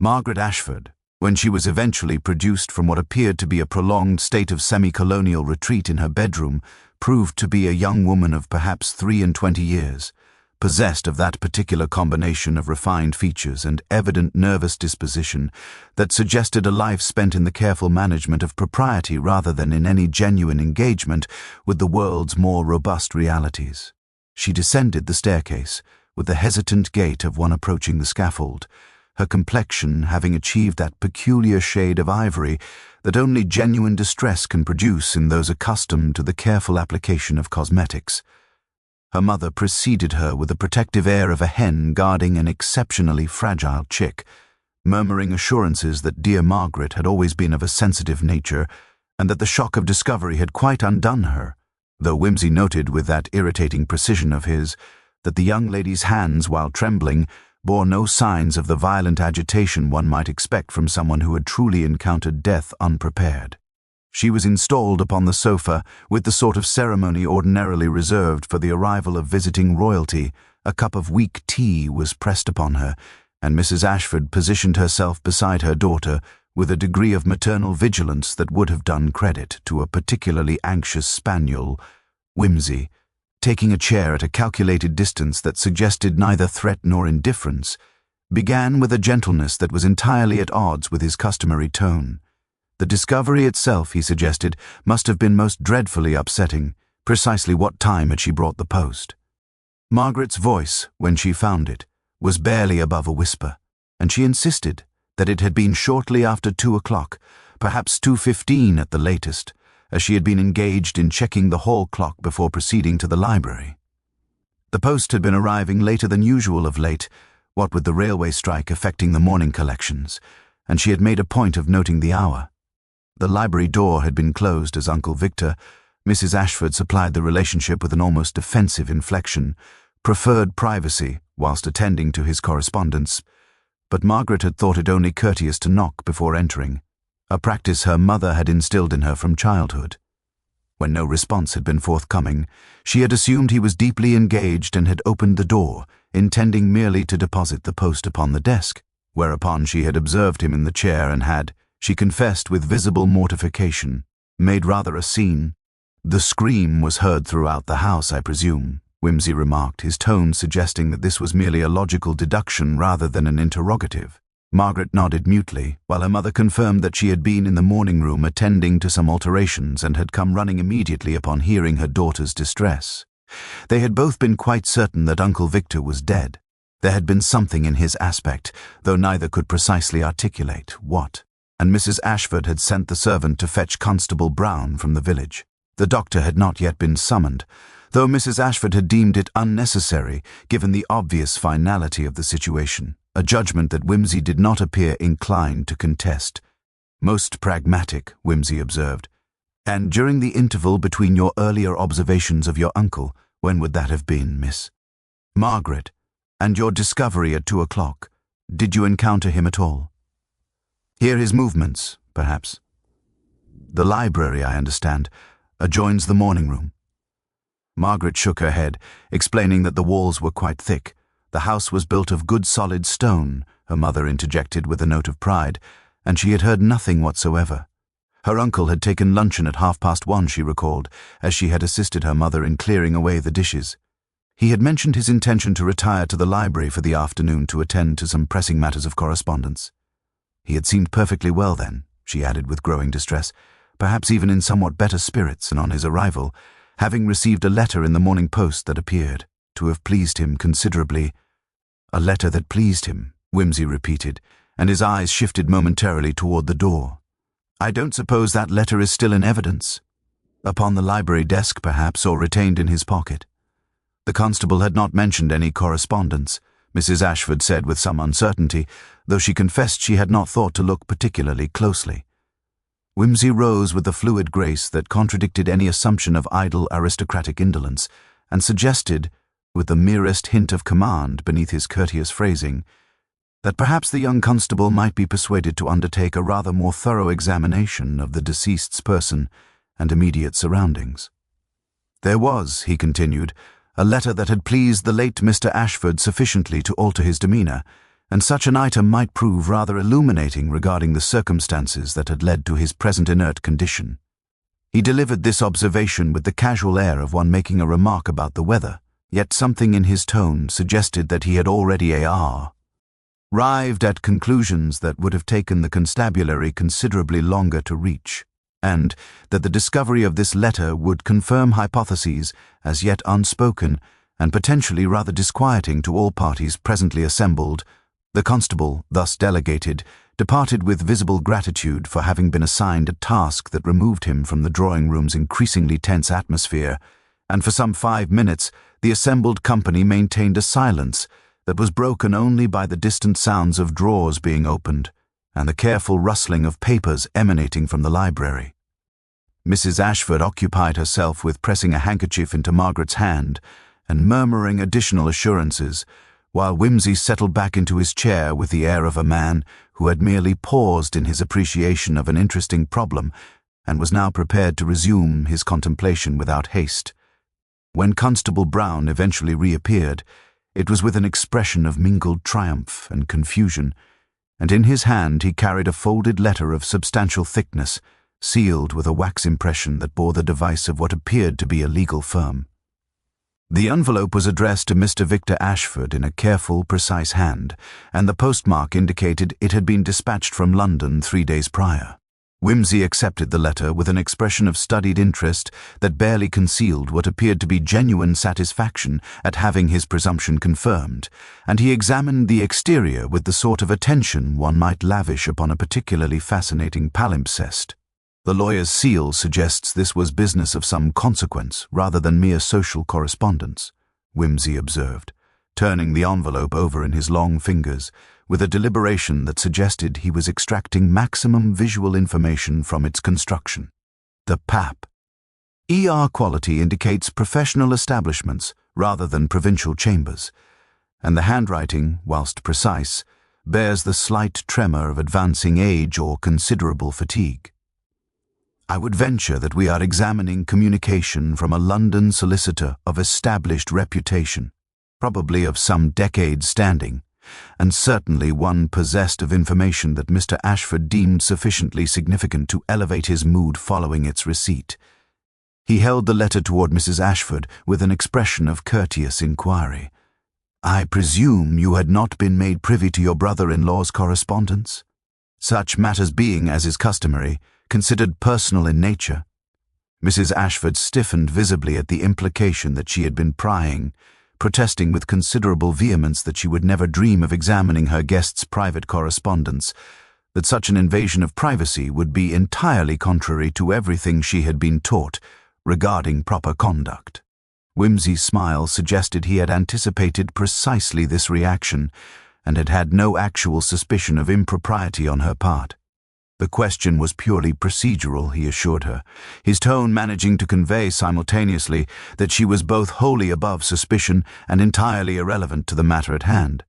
Margaret Ashford, when she was eventually produced from what appeared to be a prolonged state of semi-colonial retreat in her bedroom, proved to be a young woman of perhaps 23 years, possessed of that particular combination of refined features and evident nervous disposition that suggested a life spent in the careful management of propriety rather than in any genuine engagement with the world's more robust realities. She descended the staircase with the hesitant gait of one approaching the scaffold, her complexion having achieved that peculiar shade of ivory that only genuine distress can produce in those accustomed to the careful application of cosmetics. Her mother preceded her with the protective air of a hen guarding an exceptionally fragile chick, murmuring assurances that dear Margaret had always been of a sensitive nature and that the shock of discovery had quite undone her, though Whimsy noted with that irritating precision of his that the young lady's hands, while trembling, bore no signs of the violent agitation one might expect from someone who had truly encountered death unprepared. She was installed upon the sofa with the sort of ceremony ordinarily reserved for the arrival of visiting royalty. A cup of weak tea was pressed upon her, and Mrs. Ashford positioned herself beside her daughter with a degree of maternal vigilance that would have done credit to a particularly anxious spaniel. Whimsy, taking a chair at a calculated distance that suggested neither threat nor indifference, began with a gentleness that was entirely at odds with his customary tone. The discovery itself, he suggested, must have been most dreadfully upsetting. Precisely what time had she brought the post? Margaret's voice, when she found it, was barely above a whisper, and she insisted that it had been shortly after 2 o'clock, perhaps 2:15 at the latest, as she had been engaged in checking the hall clock before proceeding to the library. The post had been arriving later than usual of late, what with the railway strike affecting the morning collections, and she had made a point of noting the hour. The library door had been closed as Uncle Victor, Mrs. Ashford supplied the relationship with an almost defensive inflection, preferred privacy whilst attending to his correspondence, but Margaret had thought it only courteous to knock before entering, a practice her mother had instilled in her from childhood. When no response had been forthcoming, she had assumed he was deeply engaged and had opened the door, intending merely to deposit the post upon the desk, whereupon she had observed him in the chair and had, she confessed with visible mortification, made rather a scene. "The scream was heard throughout the house, I presume," Whimsy remarked, his tone suggesting that this was merely a logical deduction rather than an interrogative. Margaret nodded mutely, while her mother confirmed that she had been in the morning room attending to some alterations and had come running immediately upon hearing her daughter's distress. They had both been quite certain that Uncle Victor was dead. There had been something in his aspect, though neither could precisely articulate what, and Mrs. Ashford had sent the servant to fetch Constable Brown from the village. The doctor had not yet been summoned, though Mrs. Ashford had deemed it unnecessary given the obvious finality of the situation, a judgment that Whimsy did not appear inclined to contest. "Most pragmatic," Whimsy observed. "And during the interval between your earlier observations of your uncle, when would that have been, miss? Margaret, and your discovery at 2 o'clock, did you encounter him at all? Hear his movements, perhaps? The library, I understand, adjoins the morning room." Margaret shook her head, explaining that the walls were quite thick. The house was built of good solid stone, her mother interjected with a note of pride, and she had heard nothing whatsoever. Her uncle had taken luncheon at 1:30, she recalled, as she had assisted her mother in clearing away the dishes. He had mentioned his intention to retire to the library for the afternoon to attend to some pressing matters of correspondence. He had seemed perfectly well then, she added with growing distress, perhaps even in somewhat better spirits, and on his arrival, having received a letter in the Morning Post that appeared to have pleased him considerably. "A letter that pleased him," Whimsy repeated, and his eyes shifted momentarily toward the door. "I don't suppose that letter is still in evidence. Upon the library desk, perhaps, or retained in his pocket." The constable had not mentioned any correspondence, Mrs. Ashford said with some uncertainty, though she confessed she had not thought to look particularly closely. Whimsy rose with a fluid grace that contradicted any assumption of idle aristocratic indolence, and suggested, with the merest hint of command beneath his courteous phrasing, that perhaps the young constable might be persuaded to undertake a rather more thorough examination of the deceased's person and immediate surroundings. There was, he continued, a letter that had pleased the late Mr. Ashford sufficiently to alter his demeanour, and such an item might prove rather illuminating regarding the circumstances that had led to his present inert condition. He delivered this observation with the casual air of one making a remark about the weather, yet something in his tone suggested that he had already arrived at conclusions that would have taken the constabulary considerably longer to reach, and that the discovery of this letter would confirm hypotheses as yet unspoken and potentially rather disquieting to all parties presently assembled. The constable, thus delegated, departed with visible gratitude for having been assigned a task that removed him from the drawing-room's increasingly tense atmosphere, and for some 5 minutes the assembled company maintained a silence that was broken only by the distant sounds of drawers being opened and the careful rustling of papers emanating from the library. Mrs. Ashford occupied herself with pressing a handkerchief into Margaret's hand and murmuring additional assurances, while Whimsy settled back into his chair with the air of a man who had merely paused in his appreciation of an interesting problem and was now prepared to resume his contemplation without haste. When Constable Brown eventually reappeared, it was with an expression of mingled triumph and confusion, and in his hand he carried a folded letter of substantial thickness, sealed with a wax impression that bore the device of what appeared to be a legal firm. The envelope was addressed to Mr. Victor Ashford in a careful, precise hand, and the postmark indicated it had been dispatched from London 3 days prior. Whimsy accepted the letter with an expression of studied interest that barely concealed what appeared to be genuine satisfaction at having his presumption confirmed, and he examined the exterior with the sort of attention one might lavish upon a particularly fascinating palimpsest. The lawyer's seal suggests this was business of some consequence rather than mere social correspondence, Whimsy observed, turning the envelope over in his long fingers with a deliberation that suggested he was extracting maximum visual information from its construction. The PAP. quality indicates professional establishments rather than provincial chambers, and the handwriting, whilst precise, bears the slight tremor of advancing age or considerable fatigue. I would venture that we are examining communication from a London solicitor of established reputation, probably of some decades' standing, and certainly one possessed of information that Mr. Ashford deemed sufficiently significant to elevate his mood following its receipt. He held the letter toward Mrs. Ashford with an expression of courteous inquiry. "I presume you had not been made privy to your brother-in-law's correspondence? Such matters being, as is customary, considered personal in nature." Mrs. Ashford stiffened visibly at the implication that she had been prying, protesting with considerable vehemence that she would never dream of examining her guest's private correspondence, that such an invasion of privacy would be entirely contrary to everything she had been taught regarding proper conduct. Whimsy's smile suggested he had anticipated precisely this reaction and had had no actual suspicion of impropriety on her part. The question was purely procedural, he assured her, his tone managing to convey simultaneously that she was both wholly above suspicion and entirely irrelevant to the matter at hand.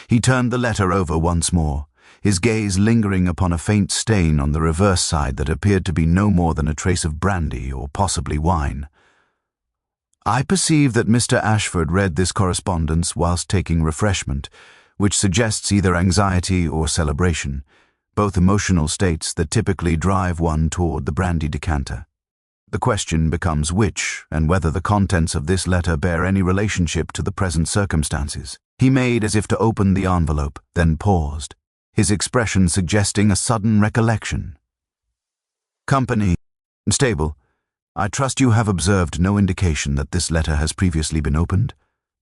He turned the letter over once more, his gaze lingering upon a faint stain on the reverse side that appeared to be no more than a trace of brandy or possibly wine. "I perceive that Mr. Ashford read this correspondence whilst taking refreshment, which suggests either anxiety or celebration, both emotional states that typically drive one toward the brandy decanter. The question becomes which, and whether the contents of this letter bear any relationship to the present circumstances." He made as if to open the envelope, then paused, his expression suggesting a sudden recollection. "Company, stable, I trust you have observed no indication that this letter has previously been opened?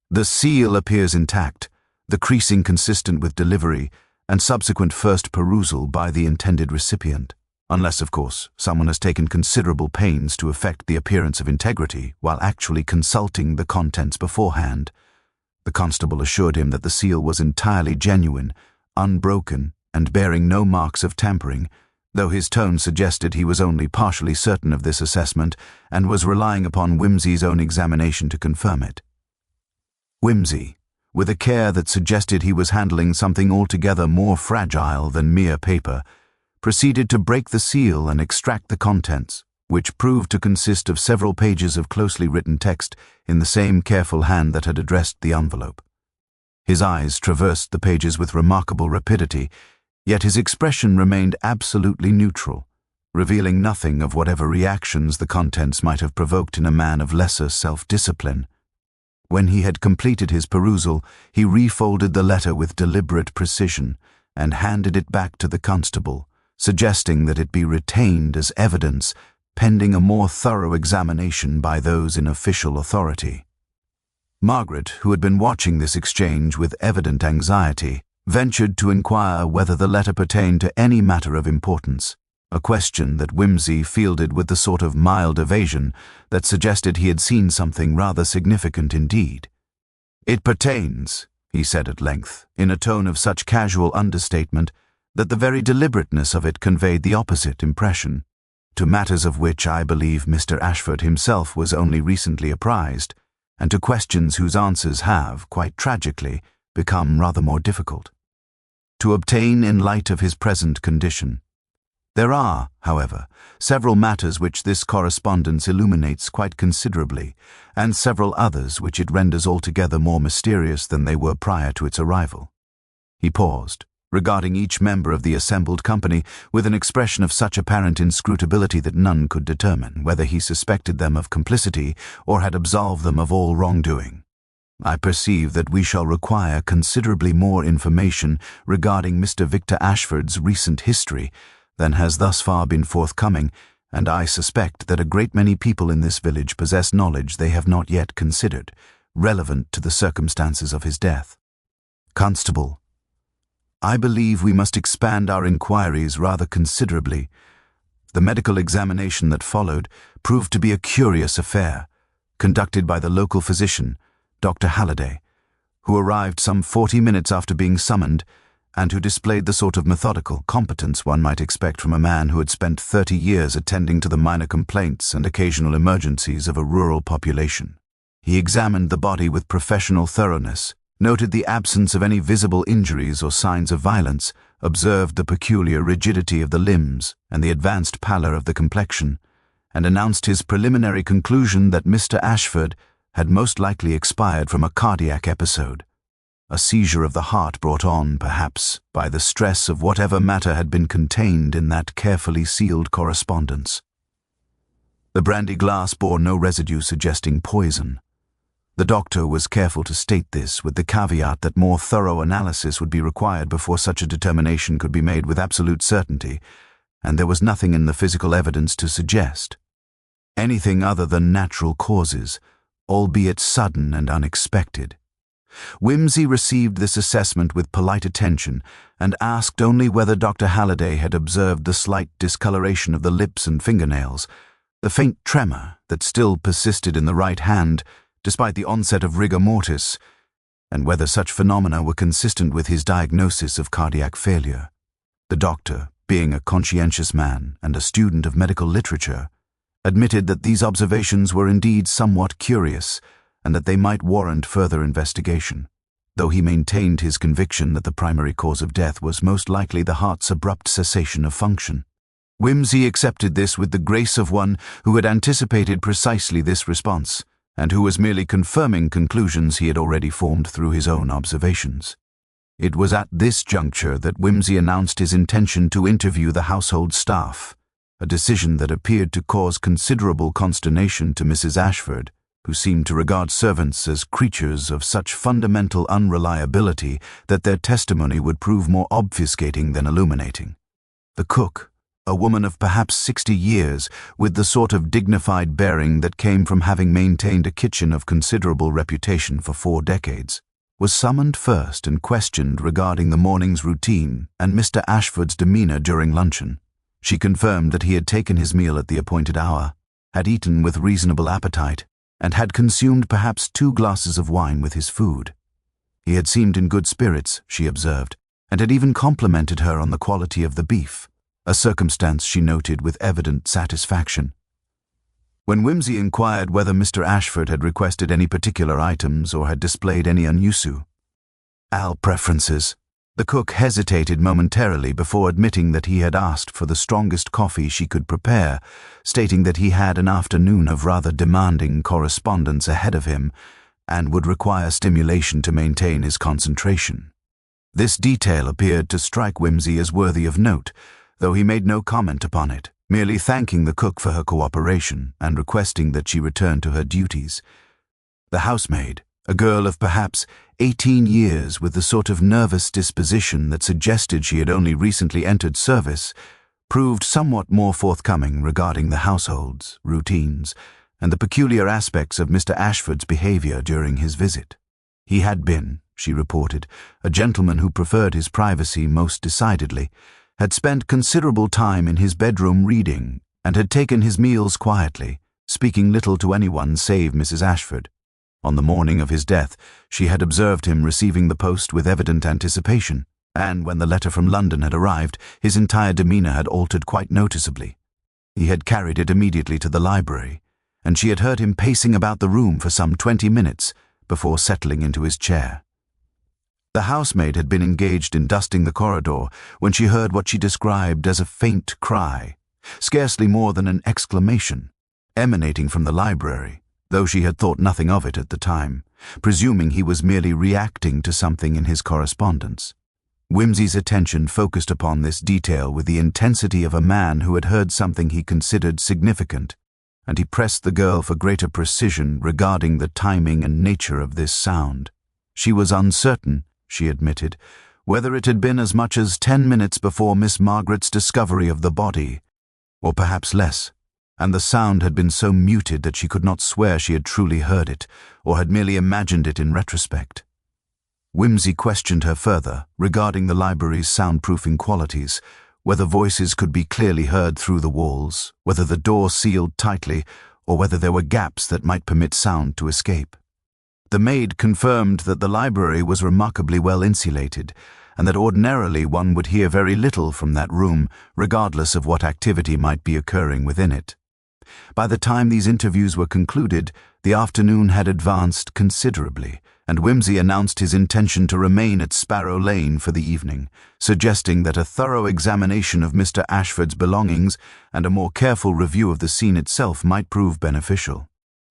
The seal appears intact, the creasing consistent with delivery and subsequent first perusal by the intended recipient, unless, of course, someone has taken considerable pains to effect the appearance of integrity while actually consulting the contents beforehand." The constable assured him that the seal was entirely genuine, unbroken, and bearing no marks of tampering, though his tone suggested he was only partially certain of this assessment and was relying upon Whimsy's own examination to confirm it. Whimsy, with a care that suggested he was handling something altogether more fragile than mere paper, proceeded to break the seal and extract the contents, which proved to consist of several pages of closely written text in the same careful hand that had addressed the envelope. His eyes traversed the pages with remarkable rapidity, yet his expression remained absolutely neutral, revealing nothing of whatever reactions the contents might have provoked in a man of lesser self-discipline. When he had completed his perusal, he refolded the letter with deliberate precision and handed it back to the constable, suggesting that it be retained as evidence pending a more thorough examination by those in official authority. Margaret, who had been watching this exchange with evident anxiety, ventured to inquire whether the letter pertained to any matter of importance, a question that Whimsy fielded with the sort of mild evasion that suggested he had seen something rather significant indeed. "It pertains," he said at length, in a tone of such casual understatement that the very deliberateness of it conveyed the opposite impression, "to matters of which I believe Mr. Ashford himself was only recently apprised, and to questions whose answers have, quite tragically, become rather more difficult to obtain in light of his present condition. There are, however, several matters which this correspondence illuminates quite considerably, and several others which it renders altogether more mysterious than they were prior to its arrival." He paused, regarding each member of the assembled company with an expression of such apparent inscrutability that none could determine whether he suspected them of complicity or had absolved them of all wrongdoing. "I perceive that we shall require considerably more information regarding Mr. Victor Ashford's recent history than has thus far been forthcoming, and I suspect that a great many people in this village possess knowledge they have not yet considered, relevant to the circumstances of his death. Constable, I believe we must expand our inquiries rather considerably. The medical examination that followed proved to be a curious affair, conducted by the local physician, Dr. Halliday, who arrived some 40 minutes after being summoned, and who displayed the sort of methodical competence one might expect from a man who had spent 30 years attending to the minor complaints and occasional emergencies of a rural population. He examined the body with professional thoroughness, noted the absence of any visible injuries or signs of violence, observed the peculiar rigidity of the limbs and the advanced pallor of the complexion, and announced his preliminary conclusion that Mr. Ashford had most likely expired from a cardiac episode, a seizure of the heart brought on, perhaps, by the stress of whatever matter had been contained in that carefully sealed correspondence. The brandy glass bore no residue suggesting poison. The doctor was careful to state this with the caveat that more thorough analysis would be required before such a determination could be made with absolute certainty, and there was nothing in the physical evidence to suggest anything other than natural causes, albeit sudden and unexpected. Whimsy received this assessment with polite attention and asked only whether Dr. Halliday had observed the slight discoloration of the lips and fingernails, the faint tremor that still persisted in the right hand despite the onset of rigor mortis, and whether such phenomena were consistent with his diagnosis of cardiac failure. The doctor, being a conscientious man and a student of medical literature, admitted that these observations were indeed somewhat curious and that they might warrant further investigation, though he maintained his conviction that the primary cause of death was most likely the heart's abrupt cessation of function. Whimsy accepted this with the grace of one who had anticipated precisely this response, and who was merely confirming conclusions he had already formed through his own observations. It was at this juncture that Whimsy announced his intention to interview the household staff, a decision that appeared to cause considerable consternation to Mrs. Ashford, who seemed to regard servants as creatures of such fundamental unreliability that their testimony would prove more obfuscating than illuminating. The cook, a woman of perhaps 60 years, with the sort of dignified bearing that came from having maintained a kitchen of considerable reputation for 4 decades, was summoned first and questioned regarding the morning's routine and Mr. Ashford's demeanor during luncheon. She confirmed that he had taken his meal at the appointed hour, had eaten with reasonable appetite, and had consumed perhaps 2 glasses of wine with his food. He had seemed in good spirits, she observed, and had even complimented her on the quality of the beef, a circumstance she noted with evident satisfaction. When Whimsy inquired whether Mr. Ashford had requested any particular items or had displayed any unusual preferences, the cook hesitated momentarily before admitting that he had asked for the strongest coffee she could prepare, stating that he had an afternoon of rather demanding correspondence ahead of him, and would require stimulation to maintain his concentration. This detail appeared to strike Whimsy as worthy of note, though he made no comment upon it, merely thanking the cook for her cooperation and requesting that she return to her duties. The housemaid, a girl of perhaps 18 years with the sort of nervous disposition that suggested she had only recently entered service, proved somewhat more forthcoming regarding the households, routines, and the peculiar aspects of Mr. Ashford's behavior during his visit. He had been, she reported, a gentleman who preferred his privacy most decidedly, had spent considerable time in his bedroom reading, and had taken his meals quietly, speaking little to anyone save Mrs. Ashford. On the morning of his death, she had observed him receiving the post with evident anticipation, and when the letter from London had arrived, his entire demeanour had altered quite noticeably. He had carried it immediately to the library, and she had heard him pacing about the room for some 20 minutes before settling into his chair. The housemaid had been engaged in dusting the corridor when she heard what she described as a faint cry, scarcely more than an exclamation, emanating from the library, though she had thought nothing of it at the time, presuming he was merely reacting to something in his correspondence. Whimsy's attention focused upon this detail with the intensity of a man who had heard something he considered significant, and he pressed the girl for greater precision regarding the timing and nature of this sound. She was uncertain, she admitted, whether it had been as much as 10 minutes before Miss Margaret's discovery of the body, or perhaps less, and the sound had been so muted that she could not swear she had truly heard it, or had merely imagined it in retrospect. Whimsy questioned her further regarding the library's soundproofing qualities, whether voices could be clearly heard through the walls, whether the door sealed tightly, or whether there were gaps that might permit sound to escape. The maid confirmed that the library was remarkably well insulated, and that ordinarily one would hear very little from that room, regardless of what activity might be occurring within it. By the time these interviews were concluded, the afternoon had advanced considerably, and Whimsy announced his intention to remain at Sparrow Lane for the evening, suggesting that a thorough examination of Mr. Ashford's belongings and a more careful review of the scene itself might prove beneficial.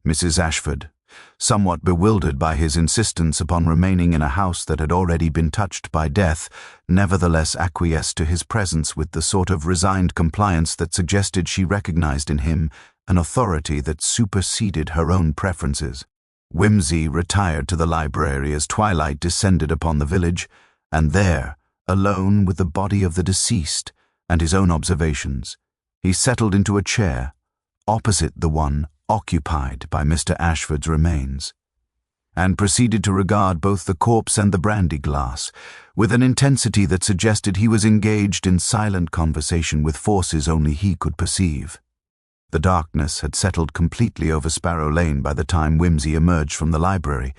Mrs. Ashford, somewhat bewildered by his insistence upon remaining in a house that had already been touched by death, nevertheless acquiesced to his presence with the sort of resigned compliance that suggested she recognized in him an authority that superseded her own preferences. Whimsy retired to the library as twilight descended upon the village, and there, alone with the body of the deceased and his own observations, he settled into a chair opposite the one occupied by Mr. Ashford's remains, and proceeded to regard both the corpse and the brandy glass with an intensity that suggested he was engaged in silent conversation with forces only he could perceive. The darkness had settled completely over Sparrow Lane by the time Whimsy emerged from the library,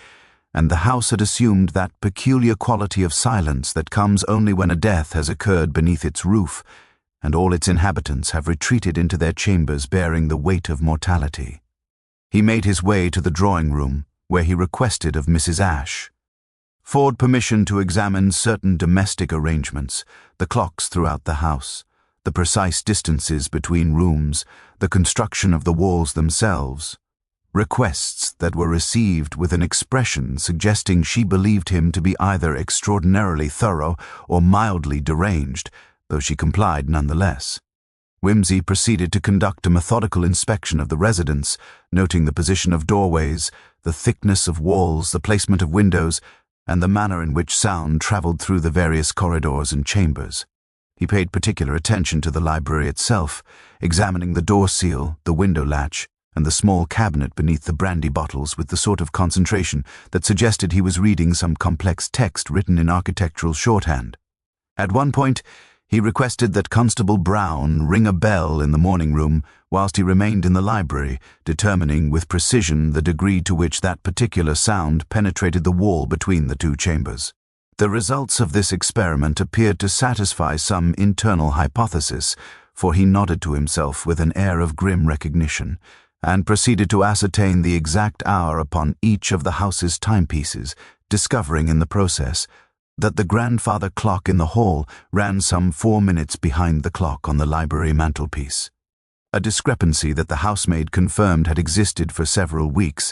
and the house had assumed that peculiar quality of silence that comes only when a death has occurred beneath its roof, and all its inhabitants have retreated into their chambers bearing the weight of mortality. He made his way to the drawing-room, where he requested of Mrs. Ashe for permission to examine certain domestic arrangements, the clocks throughout the house, the precise distances between rooms, the construction of the walls themselves, requests that were received with an expression suggesting she believed him to be either extraordinarily thorough or mildly deranged, though she complied nonetheless. Whimsy proceeded to conduct a methodical inspection of the residence, noting the position of doorways, the thickness of walls, the placement of windows, and the manner in which sound traveled through the various corridors and chambers. He paid particular attention to the library itself, examining the door seal, the window latch, and the small cabinet beneath the brandy bottles with the sort of concentration that suggested he was reading some complex text written in architectural shorthand. At one point, he requested that Constable Brown ring a bell in the morning room whilst he remained in the library, determining with precision the degree to which that particular sound penetrated the wall between the two chambers. The results of this experiment appeared to satisfy some internal hypothesis, for he nodded to himself with an air of grim recognition, and proceeded to ascertain the exact hour upon each of the house's timepieces, discovering in the process that the grandfather clock in the hall ran some 4 minutes behind the clock on the library mantelpiece, a discrepancy that the housemaid confirmed had existed for several weeks,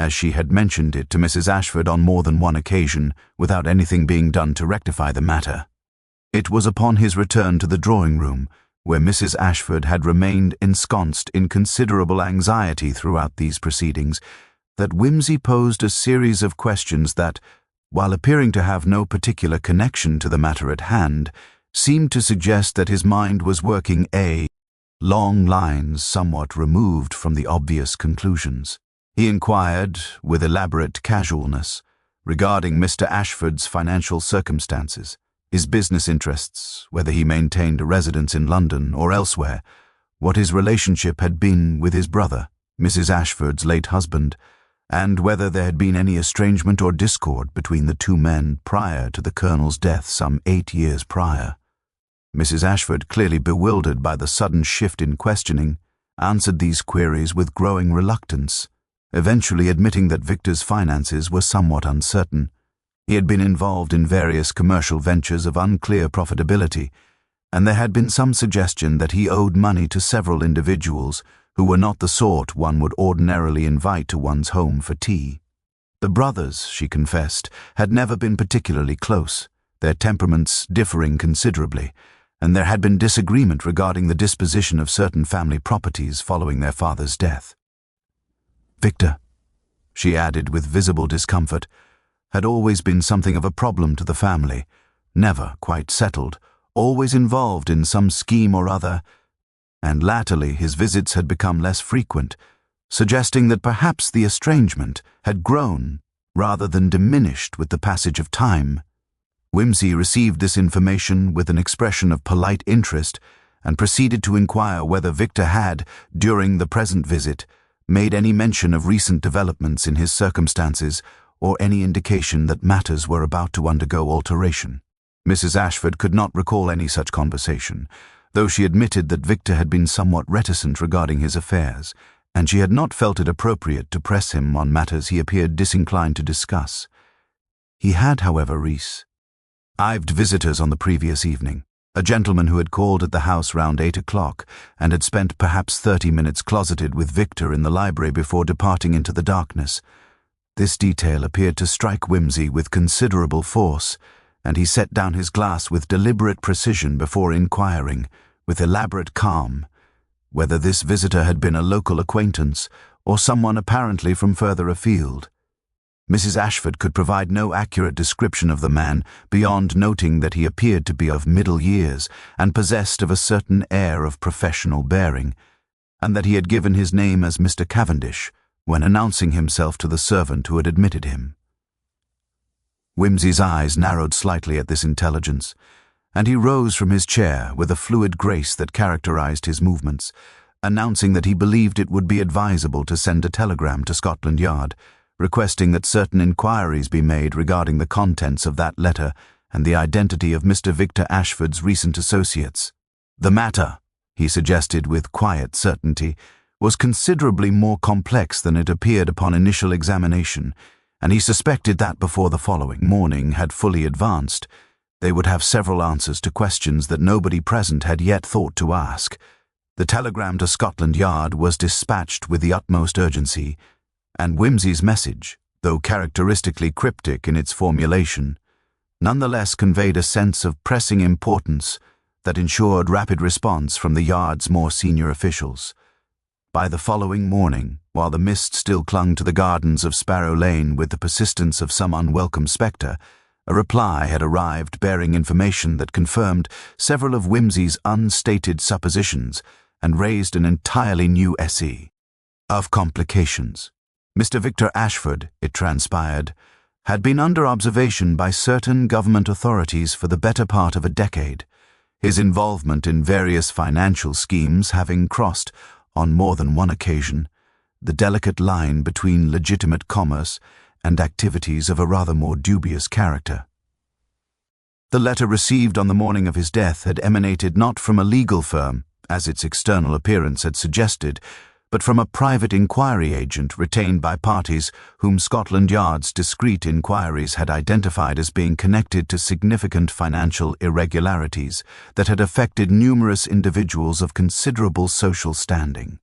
as she had mentioned it to Mrs. Ashford on more than one occasion without anything being done to rectify the matter. It was upon his return to the drawing-room, where Mrs. Ashford had remained ensconced in considerable anxiety throughout these proceedings, that Whimsy posed a series of questions that, while appearing to have no particular connection to the matter at hand, seemed to suggest that his mind was working long lines somewhat removed from the obvious conclusions. He inquired, with elaborate casualness, regarding Mr. Ashford's financial circumstances, his business interests, whether he maintained a residence in London or elsewhere, what his relationship had been with his brother, Mrs. Ashford's late husband, and whether there had been any estrangement or discord between the two men prior to the Colonel's death some 8 years prior. Mrs. Ashford, clearly bewildered by the sudden shift in questioning, answered these queries with growing reluctance, eventually admitting that Victor's finances were somewhat uncertain. He had been involved in various commercial ventures of unclear profitability, and there had been some suggestion that he owed money to several individuals who were not the sort one would ordinarily invite to one's home for tea. The brothers, she confessed, had never been particularly close, their temperaments differing considerably, and there had been disagreement regarding the disposition of certain family properties following their father's death. Victor, she added with visible discomfort, had always been something of a problem to the family, never quite settled, always involved in some scheme or other, and latterly his visits had become less frequent, suggesting that perhaps the estrangement had grown rather than diminished with the passage of time. Whimsy received this information with an expression of polite interest and proceeded to inquire whether Victor had, during the present visit, made any mention of recent developments in his circumstances or any indication that matters were about to undergo alteration. Mrs. Ashford could not recall any such conversation, though she admitted that Victor had been somewhat reticent regarding his affairs, and she had not felt it appropriate to press him on matters he appeared disinclined to discuss. He had, however, received visitors on the previous evening, a gentleman who had called at the house round 8 o'clock and had spent perhaps 30 minutes closeted with Victor in the library before departing into the darkness. This detail appeared to strike Whimsy with considerable force, and he set down his glass with deliberate precision before inquiring, with elaborate calm, whether this visitor had been a local acquaintance or someone apparently from further afield. Mrs. Ashford could provide no accurate description of the man beyond noting that he appeared to be of middle years and possessed of a certain air of professional bearing, and that he had given his name as Mr. Cavendish when announcing himself to the servant who had admitted him. Whimsy's eyes narrowed slightly at this intelligence, and he rose from his chair with a fluid grace that characterized his movements, announcing that he believed it would be advisable to send a telegram to Scotland Yard, requesting that certain inquiries be made regarding the contents of that letter and the identity of Mr. Victor Ashford's recent associates. The matter, he suggested with quiet certainty, was considerably more complex than it appeared upon initial examination, and he suspected that before the following morning had fully advanced, they would have several answers to questions that nobody present had yet thought to ask. The telegram to Scotland Yard was dispatched with the utmost urgency, and Whimsy's message, though characteristically cryptic in its formulation, nonetheless conveyed a sense of pressing importance that ensured rapid response from the Yard's more senior officials. By the following morning, while the mist still clung to the gardens of Sparrow Lane with the persistence of some unwelcome spectre, a reply had arrived bearing information that confirmed several of Whimsy's unstated suppositions and raised an entirely new essay of complications. Mr. Victor Ashford, it transpired, had been under observation by certain government authorities for the better part of a decade, his involvement in various financial schemes having crossed, on more than one occasion, the delicate line between legitimate commerce and activities of a rather more dubious character. The letter received on the morning of his death had emanated not from a legal firm, as its external appearance had suggested, but from a private inquiry agent retained by parties whom Scotland Yard's discreet inquiries had identified as being connected to significant financial irregularities that had affected numerous individuals of considerable social standing.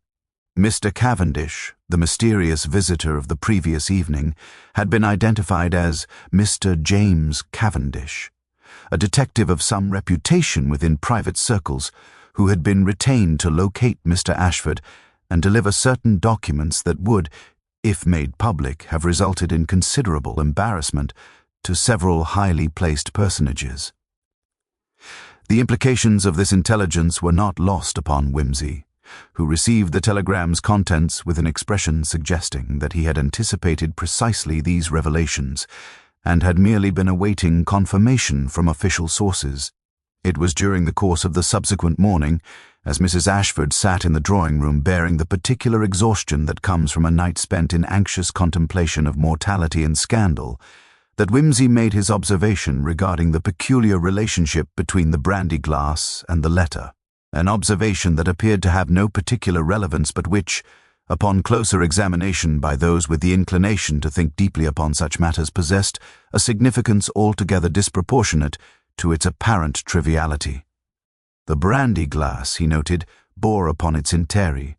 Mr. Cavendish, the mysterious visitor of the previous evening, had been identified as Mr. James Cavendish, a detective of some reputation within private circles who had been retained to locate Mr. Ashford and deliver certain documents that would, if made public, have resulted in considerable embarrassment to several highly placed personages. The implications of this intelligence were not lost upon Whimsy, who received the telegram's contents with an expression suggesting that he had anticipated precisely these revelations and had merely been awaiting confirmation from official sources. It was during the course of the subsequent morning, as Mrs. Ashford sat in the drawing-room bearing the particular exhaustion that comes from a night spent in anxious contemplation of mortality and scandal, that Whimsy made his observation regarding the peculiar relationship between the brandy glass and the letter, an observation that appeared to have no particular relevance but which, upon closer examination by those with the inclination to think deeply upon such matters, possessed a significance altogether disproportionate to its apparent triviality. The brandy glass, he noted, bore upon its intere,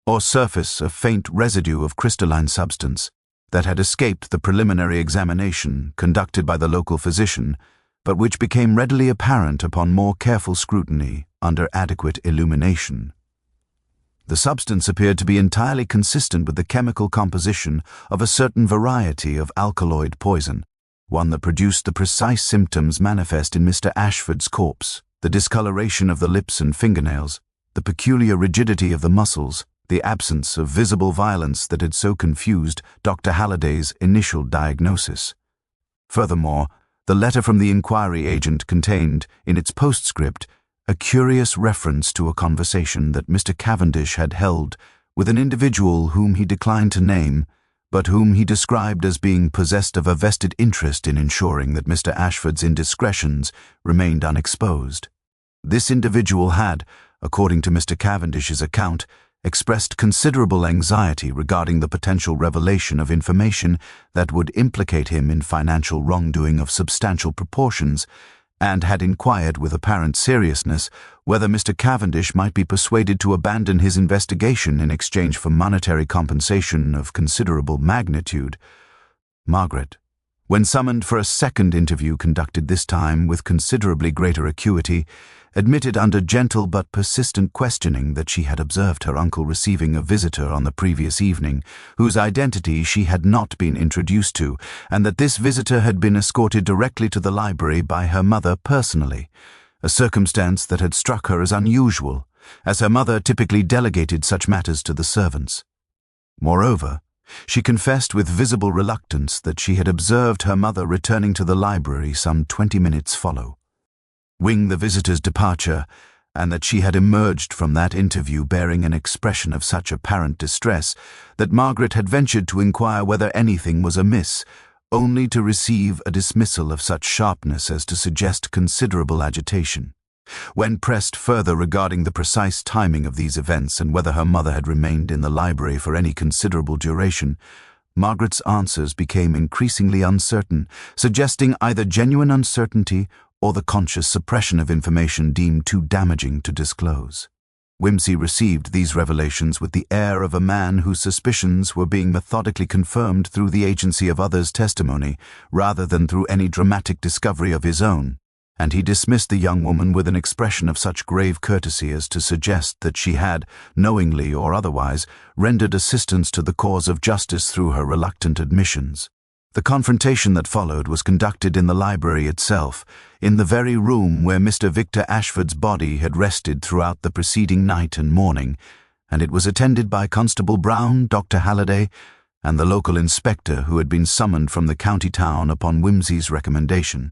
or surface, a faint residue of crystalline substance that had escaped the preliminary examination conducted by the local physician, but which became readily apparent upon more careful scrutiny under adequate illumination. The substance appeared to be entirely consistent with the chemical composition of a certain variety of alkaloid poison, one that produced the precise symptoms manifest in Mr. Ashford's corpse: the discoloration of the lips and fingernails, the peculiar rigidity of the muscles, the absence of visible violence that had so confused Dr. Halliday's initial diagnosis. Furthermore, the letter from the inquiry agent contained, in its postscript, a curious reference to a conversation that Mr. Cavendish had held with an individual whom he declined to name, but whom he described as being possessed of a vested interest in ensuring that Mr. Ashford's indiscretions remained unexposed. This individual had, according to Mr. Cavendish's account, expressed considerable anxiety regarding the potential revelation of information that would implicate him in financial wrongdoing of substantial proportions, and had inquired with apparent seriousness whether Mr. Cavendish might be persuaded to abandon his investigation in exchange for monetary compensation of considerable magnitude. Margaret, when summoned for a second interview conducted this time with considerably greater acuity, admitted under gentle but persistent questioning that she had observed her uncle receiving a visitor on the previous evening, whose identity she had not been introduced to, and that this visitor had been escorted directly to the library by her mother personally, a circumstance that had struck her as unusual, as her mother typically delegated such matters to the servants. Moreover, she confessed with visible reluctance that she had observed her mother returning to the library some 20 minutes follow, wing the visitor's departure, and that she had emerged from that interview bearing an expression of such apparent distress that Margaret had ventured to inquire whether anything was amiss, only to receive a dismissal of such sharpness as to suggest considerable agitation. When pressed further regarding the precise timing of these events and whether her mother had remained in the library for any considerable duration, Margaret's answers became increasingly uncertain, suggesting either genuine uncertainty or the conscious suppression of information deemed too damaging to disclose. Whimsy received these revelations with the air of a man whose suspicions were being methodically confirmed through the agency of others' testimony rather than through any dramatic discovery of his own, and he dismissed the young woman with an expression of such grave courtesy as to suggest that she had, knowingly or otherwise, rendered assistance to the cause of justice through her reluctant admissions. The confrontation that followed was conducted in the library itself, in the very room where Mr. Victor Ashford's body had rested throughout the preceding night and morning, and it was attended by Constable Brown, Dr. Halliday, and the local inspector who had been summoned from the county town upon Whimsy's recommendation.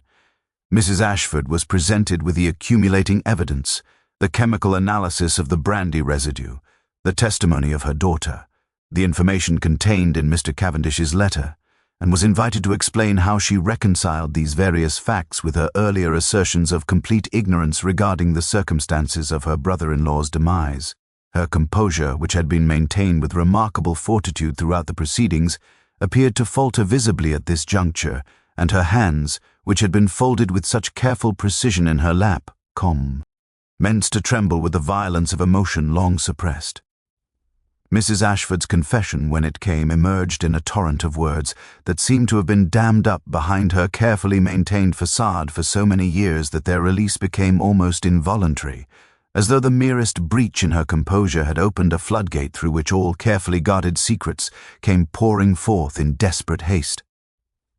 Mrs. Ashford was presented with the accumulating evidence, the chemical analysis of the brandy residue, the testimony of her daughter, the information contained in Mr. Cavendish's letter, and was invited to explain how she reconciled these various facts with her earlier assertions of complete ignorance regarding the circumstances of her brother-in-law's demise. Her composure, which had been maintained with remarkable fortitude throughout the proceedings, appeared to falter visibly at this juncture, and her hands, which had been folded with such careful precision in her lap, commenced to tremble with the violence of emotion long suppressed. Mrs. Ashford's confession, when it came, emerged in a torrent of words that seemed to have been dammed up behind her carefully maintained facade for so many years that their release became almost involuntary, as though the merest breach in her composure had opened a floodgate through which all carefully guarded secrets came pouring forth in desperate haste.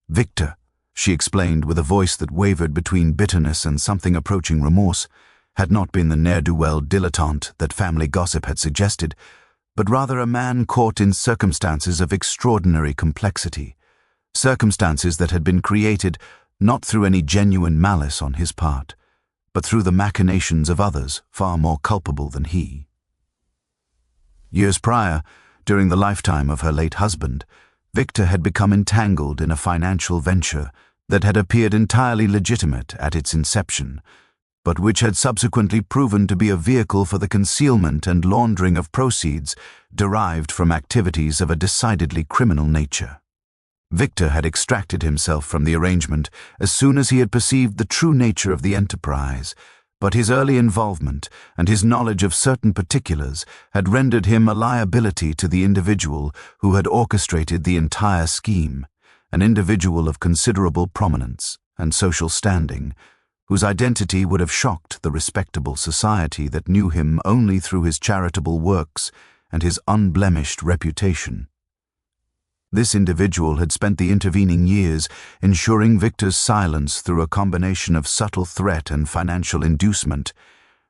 "Victor," she explained with a voice that wavered between bitterness and something approaching remorse, had not been the ne'er-do-well dilettante that family gossip had suggested, but rather a man caught in circumstances of extraordinary complexity, circumstances that had been created not through any genuine malice on his part, but through the machinations of others far more culpable than he. Years prior, during the lifetime of her late husband, Victor had become entangled in a financial venture that had appeared entirely legitimate at its inception, but which had subsequently proven to be a vehicle for the concealment and laundering of proceeds derived from activities of a decidedly criminal nature. Victor had extracted himself from the arrangement as soon as he had perceived the true nature of the enterprise, but his early involvement and his knowledge of certain particulars had rendered him a liability to the individual who had orchestrated the entire scheme, an individual of considerable prominence and social standing, whose identity would have shocked the respectable society that knew him only through his charitable works and his unblemished reputation. This individual had spent the intervening years ensuring Victor's silence through a combination of subtle threat and financial inducement,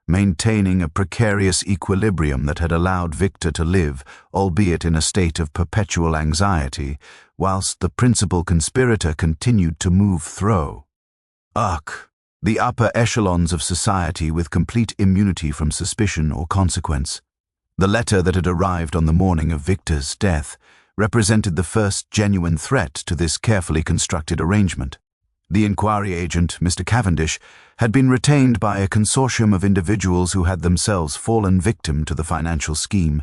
maintaining a precarious equilibrium that had allowed Victor to live, albeit in a state of perpetual anxiety, whilst the principal conspirator continued to move through the upper echelons of society with complete immunity from suspicion or consequence. The letter that had arrived on the morning of Victor's death represented the first genuine threat to this carefully constructed arrangement. The inquiry agent, Mr. Cavendish, had been retained by a consortium of individuals who had themselves fallen victim to the financial scheme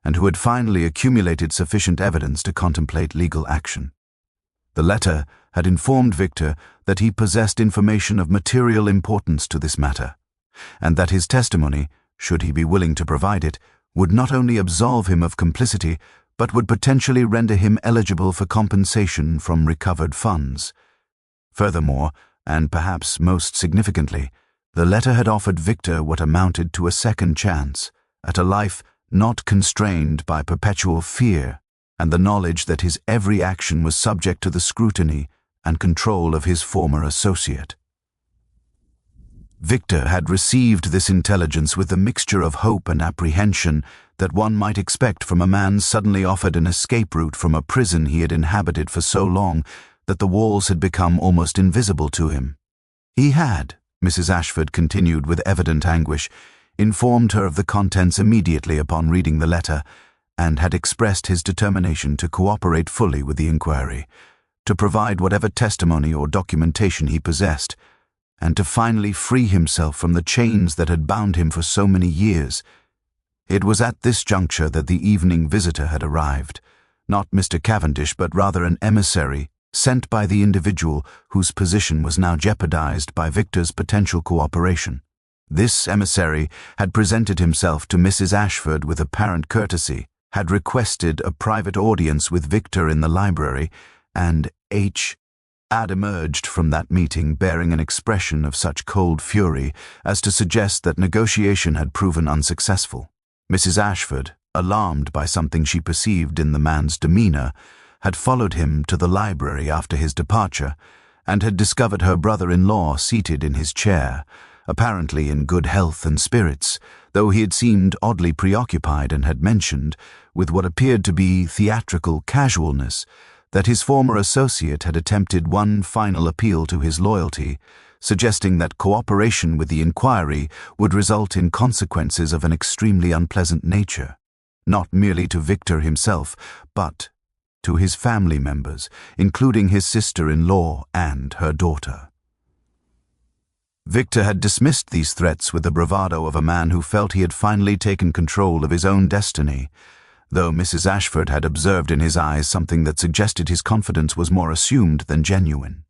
and who had finally accumulated sufficient evidence to contemplate legal action. The letter had informed Victor that he possessed information of material importance to this matter, and that his testimony, should he be willing to provide it, would not only absolve him of complicity, but would potentially render him eligible for compensation from recovered funds. Furthermore, and perhaps most significantly, the letter had offered Victor what amounted to a second chance at a life not constrained by perpetual fear and the knowledge that his every action was subject to the scrutiny and control of his former associate. Victor had received this intelligence with the mixture of hope and apprehension that one might expect from a man suddenly offered an escape route from a prison he had inhabited for so long that the walls had become almost invisible to him. He had, Mrs. Ashford continued with evident anguish, informed her of the contents immediately upon reading the letter, and had expressed his determination to cooperate fully with the inquiry, to provide whatever testimony or documentation he possessed, and to finally free himself from the chains that had bound him for so many years. It was at this juncture that the evening visitor had arrived, not Mr. Cavendish, but rather an emissary sent by the individual whose position was now jeopardized by Victor's potential cooperation. This emissary had presented himself to Mrs. Ashford with apparent courtesy, had requested a private audience with Victor in the library, and had emerged from that meeting bearing an expression of such cold fury as to suggest that negotiation had proven unsuccessful. Mrs. Ashford, alarmed by something she perceived in the man's demeanor, had followed him to the library after his departure, and had discovered her brother-in-law seated in his chair, apparently in good health and spirits, though he had seemed oddly preoccupied and had mentioned, with what appeared to be theatrical casualness, that his former associate had attempted one final appeal to his loyalty, suggesting that cooperation with the inquiry would result in consequences of an extremely unpleasant nature, not merely to Victor himself, but to his family members, including his sister-in-law and her daughter. Victor had dismissed these threats with the bravado of a man who felt he had finally taken control of his own destiny, though Mrs. Ashford had observed in his eyes something that suggested his confidence was more assumed than genuine.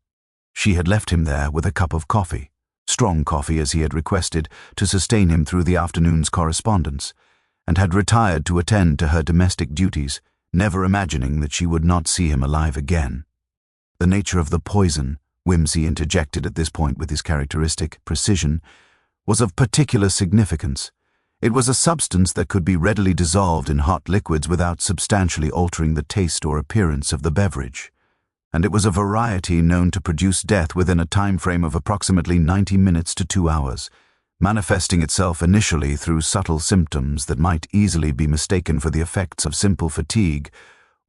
She had left him there with a cup of coffee, strong coffee as he had requested, to sustain him through the afternoon's correspondence, and had retired to attend to her domestic duties, never imagining that she would not see him alive again. The nature of the poison, Whimsy interjected at this point with his characteristic precision, was of particular significance. It was a substance that could be readily dissolved in hot liquids without substantially altering the taste or appearance of the beverage, and it was a variety known to produce death within a time frame of approximately 90 minutes to 2 hours, manifesting itself initially through subtle symptoms that might easily be mistaken for the effects of simple fatigue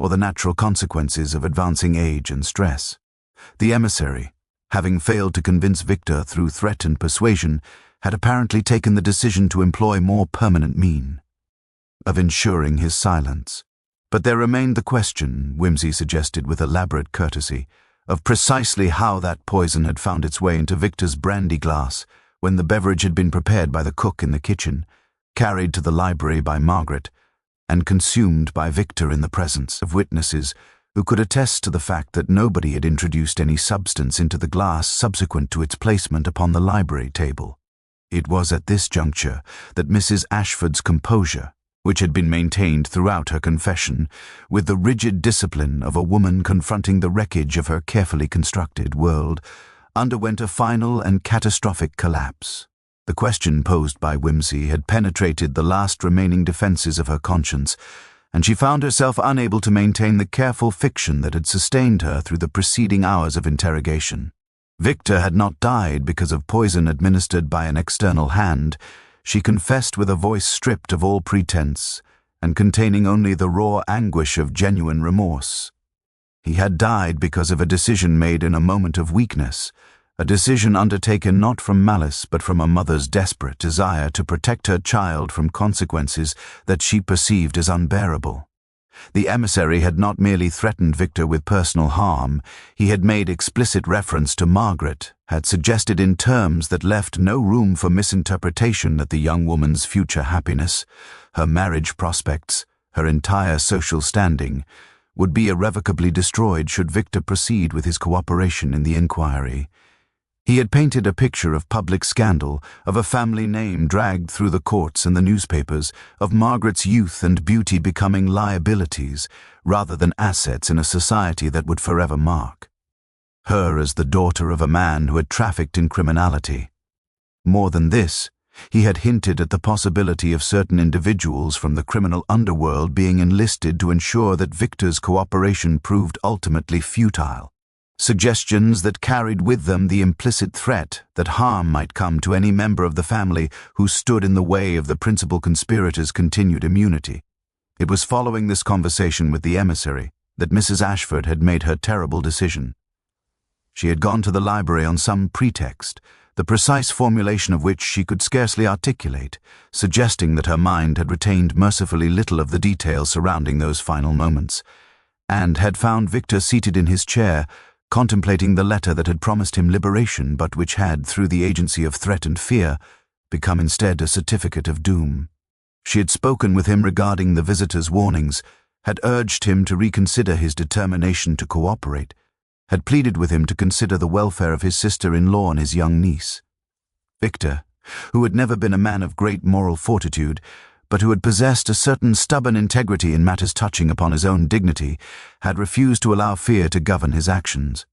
or the natural consequences of advancing age and stress. The emissary, having failed to convince Victor through threat and persuasion, had apparently taken the decision to employ more permanent mean of ensuring his silence. But there remained the question, Whimsy suggested with elaborate courtesy, of precisely how that poison had found its way into Victor's brandy glass when the beverage had been prepared by the cook in the kitchen, carried to the library by Margaret, and consumed by Victor in the presence of witnesses who could attest to the fact that nobody had introduced any substance into the glass subsequent to its placement upon the library table. It was at this juncture that Mrs. Ashford's composure, which had been maintained throughout her confession, with the rigid discipline of a woman confronting the wreckage of her carefully constructed world, underwent a final and catastrophic collapse. The question posed by Whimsy had penetrated the last remaining defenses of her conscience, and she found herself unable to maintain the careful fiction that had sustained her through the preceding hours of interrogation. Victor had not died because of poison administered by an external hand, she confessed with a voice stripped of all pretense and containing only the raw anguish of genuine remorse. He had died because of a decision made in a moment of weakness, a decision undertaken not from malice but from a mother's desperate desire to protect her child from consequences that she perceived as unbearable. The emissary had not merely threatened Victor with personal harm, he had made explicit reference to Margaret, had suggested in terms that left no room for misinterpretation that the young woman's future happiness, her marriage prospects, her entire social standing, would be irrevocably destroyed should Victor proceed with his cooperation in the inquiry. He had painted a picture of public scandal, of a family name dragged through the courts and the newspapers, of Margaret's youth and beauty becoming liabilities rather than assets in a society that would forever mark her as the daughter of a man who had trafficked in criminality. More than this, he had hinted at the possibility of certain individuals from the criminal underworld being enlisted to ensure that Victor's cooperation proved ultimately futile. Suggestions that carried with them the implicit threat that harm might come to any member of the family who stood in the way of the principal conspirators' continued immunity. It was following this conversation with the emissary that Mrs. Ashford had made her terrible decision. She had gone to the library on some pretext, the precise formulation of which she could scarcely articulate, suggesting that her mind had retained mercifully little of the details surrounding those final moments, and had found Victor seated in his chair, contemplating the letter that had promised him liberation but which had, through the agency of threat and fear, become instead a certificate of doom. She had spoken with him regarding the visitor's warnings, had urged him to reconsider his determination to cooperate, had pleaded with him to consider the welfare of his sister-in-law and his young niece. Victor, who had never been a man of great moral fortitude, but who had possessed a certain stubborn integrity in matters touching upon his own dignity, had refused to allow fear to govern his actions.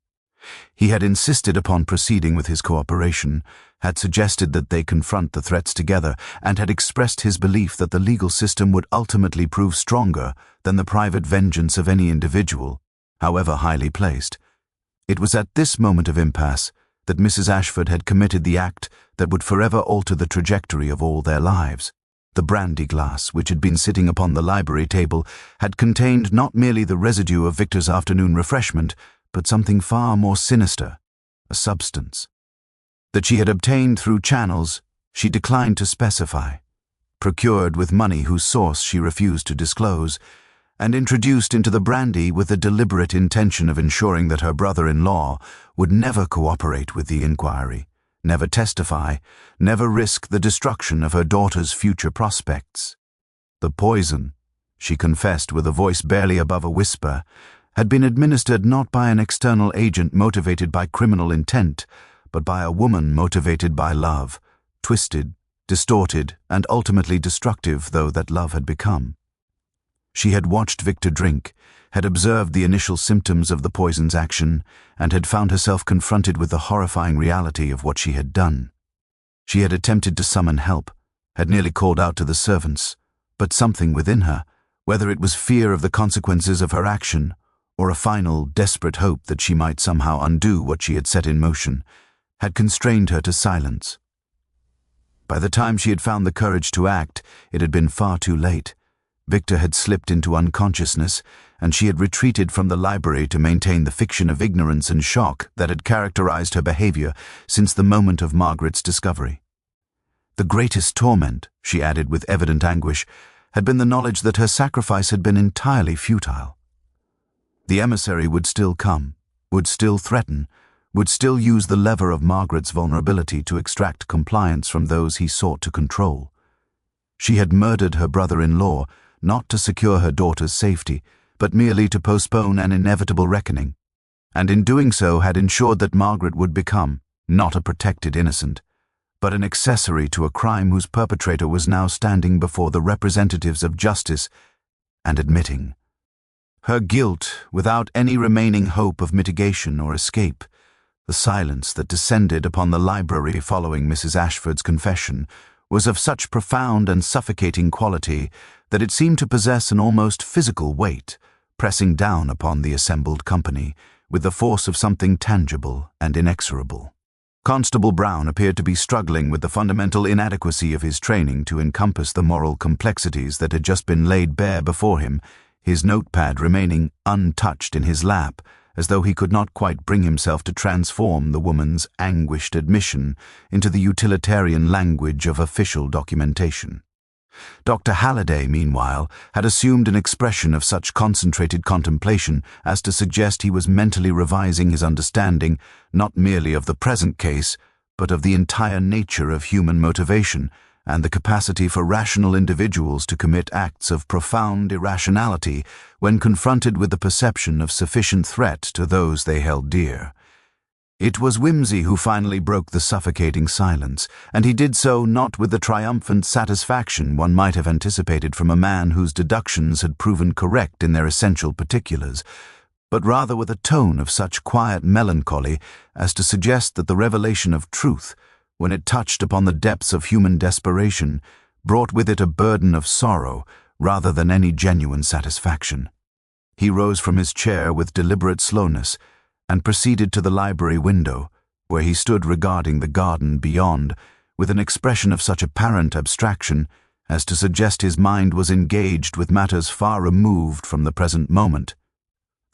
He had insisted upon proceeding with his cooperation, had suggested that they confront the threats together, and had expressed his belief that the legal system would ultimately prove stronger than the private vengeance of any individual, however highly placed. It was at this moment of impasse that Mrs. Ashford had committed the act that would forever alter the trajectory of all their lives. The brandy glass, which had been sitting upon the library table, had contained not merely the residue of Victor's afternoon refreshment, but something far more sinister, a substance that she had obtained through channels she declined to specify, procured with money whose source she refused to disclose, and introduced into the brandy with the deliberate intention of ensuring that her brother-in-law would never cooperate with the inquiry, never testify, never risk the destruction of her daughter's future prospects. The poison, she confessed with a voice barely above a whisper, had been administered not by an external agent motivated by criminal intent, but by a woman motivated by love, twisted, distorted and ultimately destructive though that love had become. She had watched Victor drink, had observed the initial symptoms of the poison's action, and had found herself confronted with the horrifying reality of what she had done. She had attempted to summon help, had nearly called out to the servants, but something within her, whether it was fear of the consequences of her action or a final, desperate hope that she might somehow undo what she had set in motion, had constrained her to silence. By the time she had found the courage to act, it had been far too late. Victor had slipped into unconsciousness, and she had retreated from the library to maintain the fiction of ignorance and shock that had characterized her behavior since the moment of Margaret's discovery. The greatest torment, she added with evident anguish, had been the knowledge that her sacrifice had been entirely futile. The emissary would still come, would still threaten, would still use the lever of Margaret's vulnerability to extract compliance from those he sought to control. She had murdered her brother-in-law, not to secure her daughter's safety, but merely to postpone an inevitable reckoning, and in doing so had ensured that Margaret would become, not a protected innocent, but an accessory to a crime whose perpetrator was now standing before the representatives of justice and admitting her guilt without any remaining hope of mitigation or escape. The silence that descended upon the library following Mrs. Ashford's confession was of such profound and suffocating quality that it seemed to possess an almost physical weight, pressing down upon the assembled company with the force of something tangible and inexorable. Constable Brown appeared to be struggling with the fundamental inadequacy of his training to encompass the moral complexities that had just been laid bare before him, his notepad remaining untouched in his lap, as though he could not quite bring himself to transform the woman's anguished admission into the utilitarian language of official documentation. Dr. Halliday, meanwhile, had assumed an expression of such concentrated contemplation as to suggest he was mentally revising his understanding not merely of the present case, but of the entire nature of human motivation and the capacity for rational individuals to commit acts of profound irrationality when confronted with the perception of sufficient threat to those they held dear. It was whimsy who finally broke the suffocating silence, and he did so not with the triumphant satisfaction one might have anticipated from a man whose deductions had proven correct in their essential particulars, but rather with a tone of such quiet melancholy as to suggest that the revelation of truth, when it touched upon the depths of human desperation, brought with it a burden of sorrow rather than any genuine satisfaction. He rose from his chair with deliberate slowness and proceeded to the library window, where he stood regarding the garden beyond with an expression of such apparent abstraction as to suggest his mind was engaged with matters far removed from the present moment.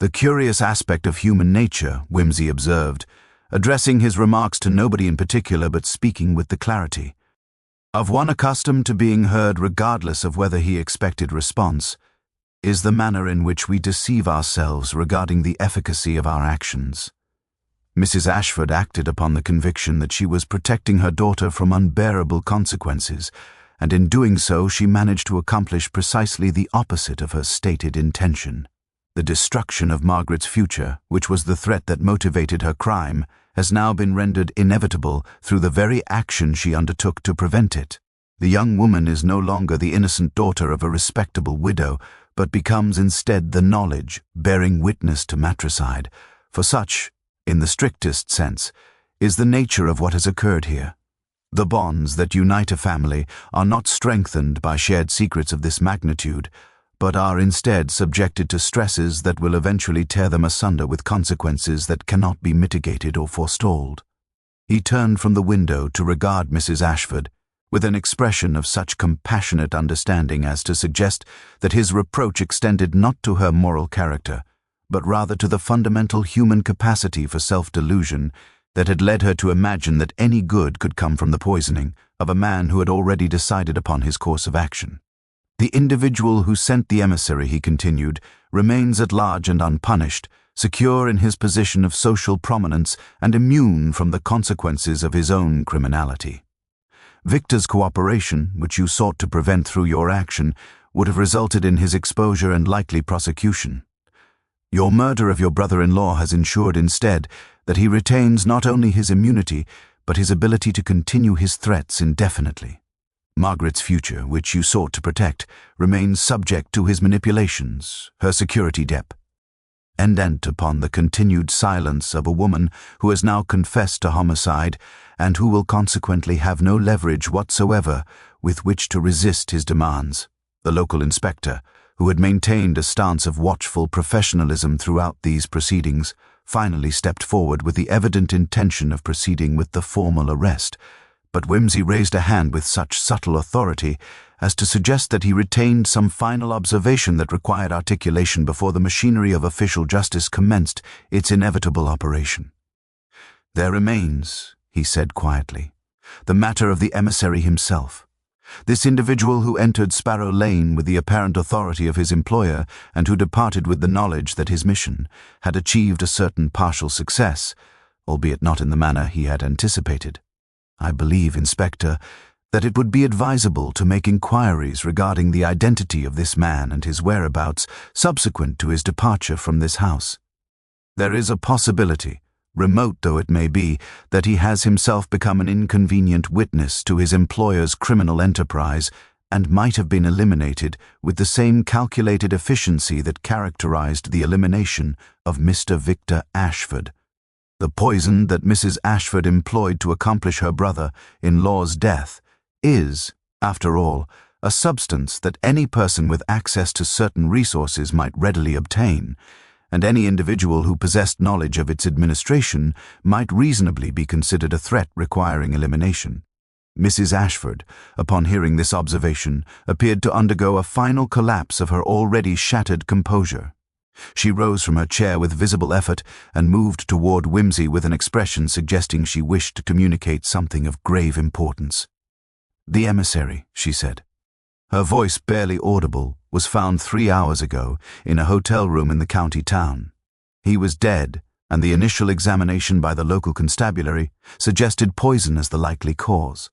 The curious aspect of human nature, Whimsy observed, addressing his remarks to nobody in particular but speaking with the clarity of one accustomed to being heard regardless of whether he expected response, is the manner in which we deceive ourselves regarding the efficacy of our actions. Mrs. Ashford acted upon the conviction that she was protecting her daughter from unbearable consequences, and in doing so she managed to accomplish precisely the opposite of her stated intention. The destruction of Margaret's future, which was the threat that motivated her crime, has now been rendered inevitable through the very action she undertook to prevent it. The young woman is no longer the innocent daughter of a respectable widow, but becomes instead the knowledge bearing witness to matricide, for such, in the strictest sense, is the nature of what has occurred here. The bonds that unite a family are not strengthened by shared secrets of this magnitude, but are instead subjected to stresses that will eventually tear them asunder with consequences that cannot be mitigated or forestalled. He turned from the window to regard Mrs. Ashford, with an expression of such compassionate understanding as to suggest that his reproach extended not to her moral character, but rather to the fundamental human capacity for self-delusion that had led her to imagine that any good could come from the poisoning of a man who had already decided upon his course of action. The individual who sent the emissary, he continued, remains at large and unpunished, secure in his position of social prominence and immune from the consequences of his own criminality. Victor's cooperation, which you sought to prevent through your action, would have resulted in his exposure and likely prosecution. Your murder of your brother-in-law has ensured instead that he retains not only his immunity, but his ability to continue his threats indefinitely. Margaret's future, which you sought to protect, remains subject to his manipulations, her security debt, indent upon the continued silence of a woman who has now confessed to homicide and who will consequently have no leverage whatsoever with which to resist his demands. The local inspector, who had maintained a stance of watchful professionalism throughout these proceedings, finally stepped forward with the evident intention of proceeding with the formal arrest, but Whimsy raised a hand with such subtle authority as to suggest that he retained some final observation that required articulation before the machinery of official justice commenced its inevitable operation. "There remains," he said quietly, "the matter of the emissary himself. This individual who entered Sparrow Lane with the apparent authority of his employer and who departed with the knowledge that his mission had achieved a certain partial success, albeit not in the manner he had anticipated. I believe, Inspector, that it would be advisable to make inquiries regarding the identity of this man and his whereabouts subsequent to his departure from this house. There is a possibility, remote though it may be, that he has himself become an inconvenient witness to his employer's criminal enterprise and might have been eliminated with the same calculated efficiency that characterized the elimination of Mr. Victor Ashford. The poison that Mrs. Ashford employed to accomplish her brother-in-law's death is, after all, a substance that any person with access to certain resources might readily obtain, and any individual who possessed knowledge of its administration might reasonably be considered a threat requiring elimination. Mrs. Ashford, upon hearing this observation, appeared to undergo a final collapse of her already shattered composure. She rose from her chair with visible effort and moved toward Whimsy with an expression suggesting she wished to communicate something of grave importance. "The emissary," she said. Her voice barely audible, was found 3 hours ago in a hotel room in the county town. He was dead, and the initial examination by the local constabulary suggested poison as the likely cause.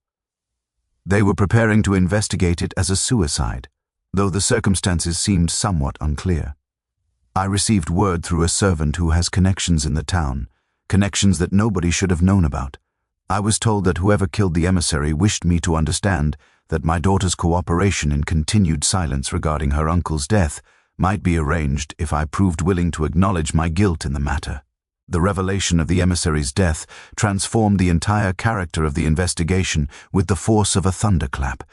They were preparing to investigate it as a suicide, though the circumstances seemed somewhat unclear. I received word through a servant who has connections in the town, connections that nobody should have known about. I was told that whoever killed the emissary wished me to understand that my daughter's cooperation in continued silence regarding her uncle's death might be arranged if I proved willing to acknowledge my guilt in the matter. The revelation of the emissary's death transformed the entire character of the investigation with the force of a thunderclap,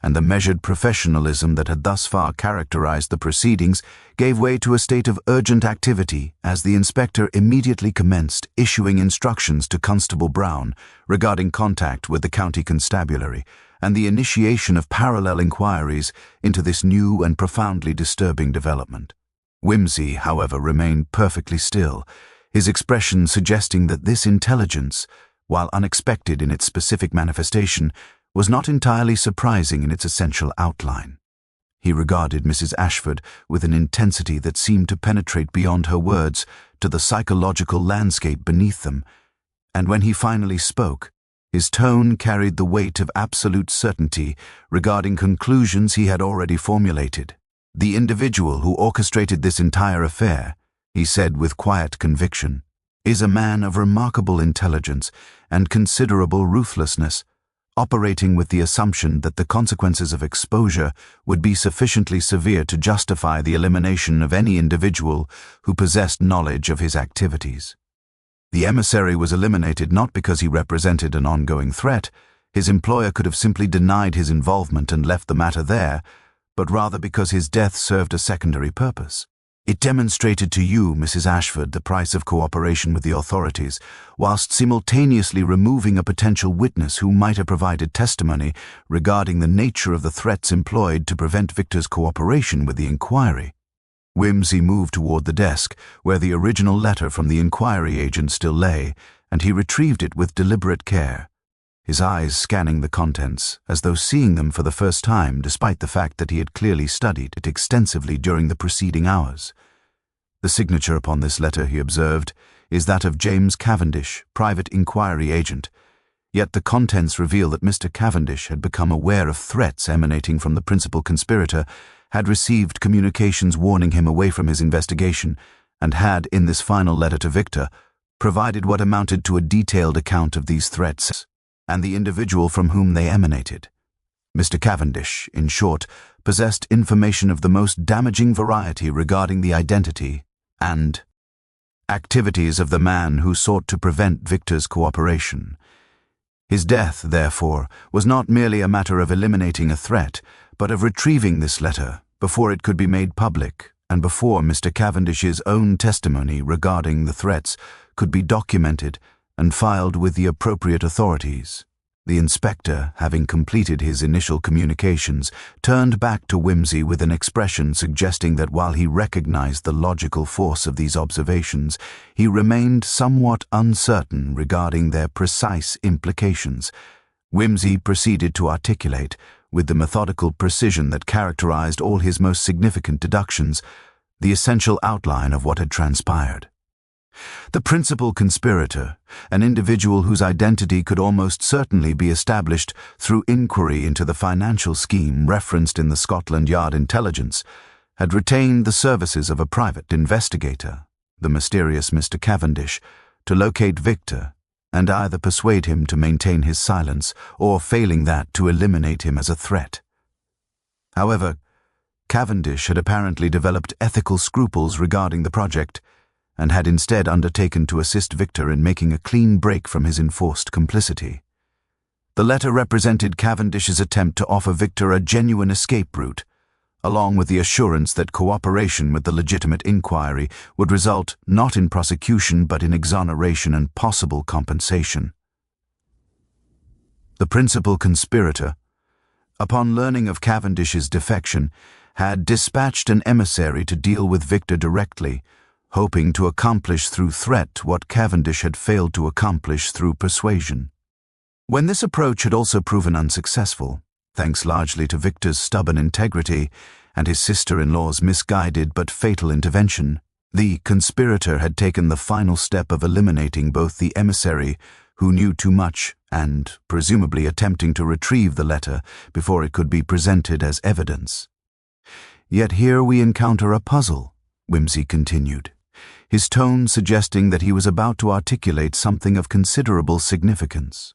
and the measured professionalism that had thus far characterized the proceedings gave way to a state of urgent activity as the inspector immediately commenced issuing instructions to Constable Brown regarding contact with the county constabulary and the initiation of parallel inquiries into this new and profoundly disturbing development. Whimsy, however, remained perfectly still, his expression suggesting that this intelligence, while unexpected in its specific manifestation, was not entirely surprising in its essential outline. He regarded Mrs. Ashford with an intensity that seemed to penetrate beyond her words to the psychological landscape beneath them, and when he finally spoke, his tone carried the weight of absolute certainty regarding conclusions he had already formulated. "The individual who orchestrated this entire affair," he said with quiet conviction, "is a man of remarkable intelligence and considerable ruthlessness, operating with the assumption that the consequences of exposure would be sufficiently severe to justify the elimination of any individual who possessed knowledge of his activities. The emissary was eliminated not because he represented an ongoing threat, his employer could have simply denied his involvement and left the matter there, but rather because his death served a secondary purpose. It demonstrated to you, Mrs. Ashford, the price of cooperation with the authorities, whilst simultaneously removing a potential witness who might have provided testimony regarding the nature of the threats employed to prevent Victor's cooperation with the inquiry." Whimsy moved toward the desk, where the original letter from the inquiry agent still lay, and he retrieved it with deliberate care, his eyes scanning the contents, as though seeing them for the first time, despite the fact that he had clearly studied it extensively during the preceding hours. "The signature upon this letter," he observed, "is that of James Cavendish, private inquiry agent. Yet the contents reveal that Mr. Cavendish had become aware of threats emanating from the principal conspirator, had received communications warning him away from his investigation, and had, in this final letter to Victor, provided what amounted to a detailed account of these threats and the individual from whom they emanated. Mr. Cavendish, in short, possessed information of the most damaging variety regarding the identity and activities of the man who sought to prevent Victor's cooperation. His death, therefore, was not merely a matter of eliminating a threat, but of retrieving this letter before it could be made public and before Mr. Cavendish's own testimony regarding the threats could be documented and filed with the appropriate authorities. The inspector, having completed his initial communications, turned back to Whimsy with an expression suggesting that while he recognized the logical force of these observations, he remained somewhat uncertain regarding their precise implications. Whimsy proceeded to articulate, with the methodical precision that characterized all his most significant deductions, the essential outline of what had transpired. The principal conspirator, an individual whose identity could almost certainly be established through inquiry into the financial scheme referenced in the Scotland Yard intelligence, had retained the services of a private investigator, the mysterious Mr. Cavendish, to locate Victor and either persuade him to maintain his silence or, failing that, to eliminate him as a threat. However, Cavendish had apparently developed ethical scruples regarding the project and had instead undertaken to assist Victor in making a clean break from his enforced complicity. The letter represented Cavendish's attempt to offer Victor a genuine escape route, along with the assurance that cooperation with the legitimate inquiry would result not in prosecution but in exoneration and possible compensation. The principal conspirator, upon learning of Cavendish's defection, had dispatched an emissary to deal with Victor directly, hoping to accomplish through threat what Cavendish had failed to accomplish through persuasion. When this approach had also proven unsuccessful, thanks largely to Victor's stubborn integrity and his sister-in-law's misguided but fatal intervention, the conspirator had taken the final step of eliminating both the emissary, who knew too much, and presumably attempting to retrieve the letter before it could be presented as evidence. Yet here we encounter a puzzle, Whimsy continued, his tone suggesting that he was about to articulate something of considerable significance.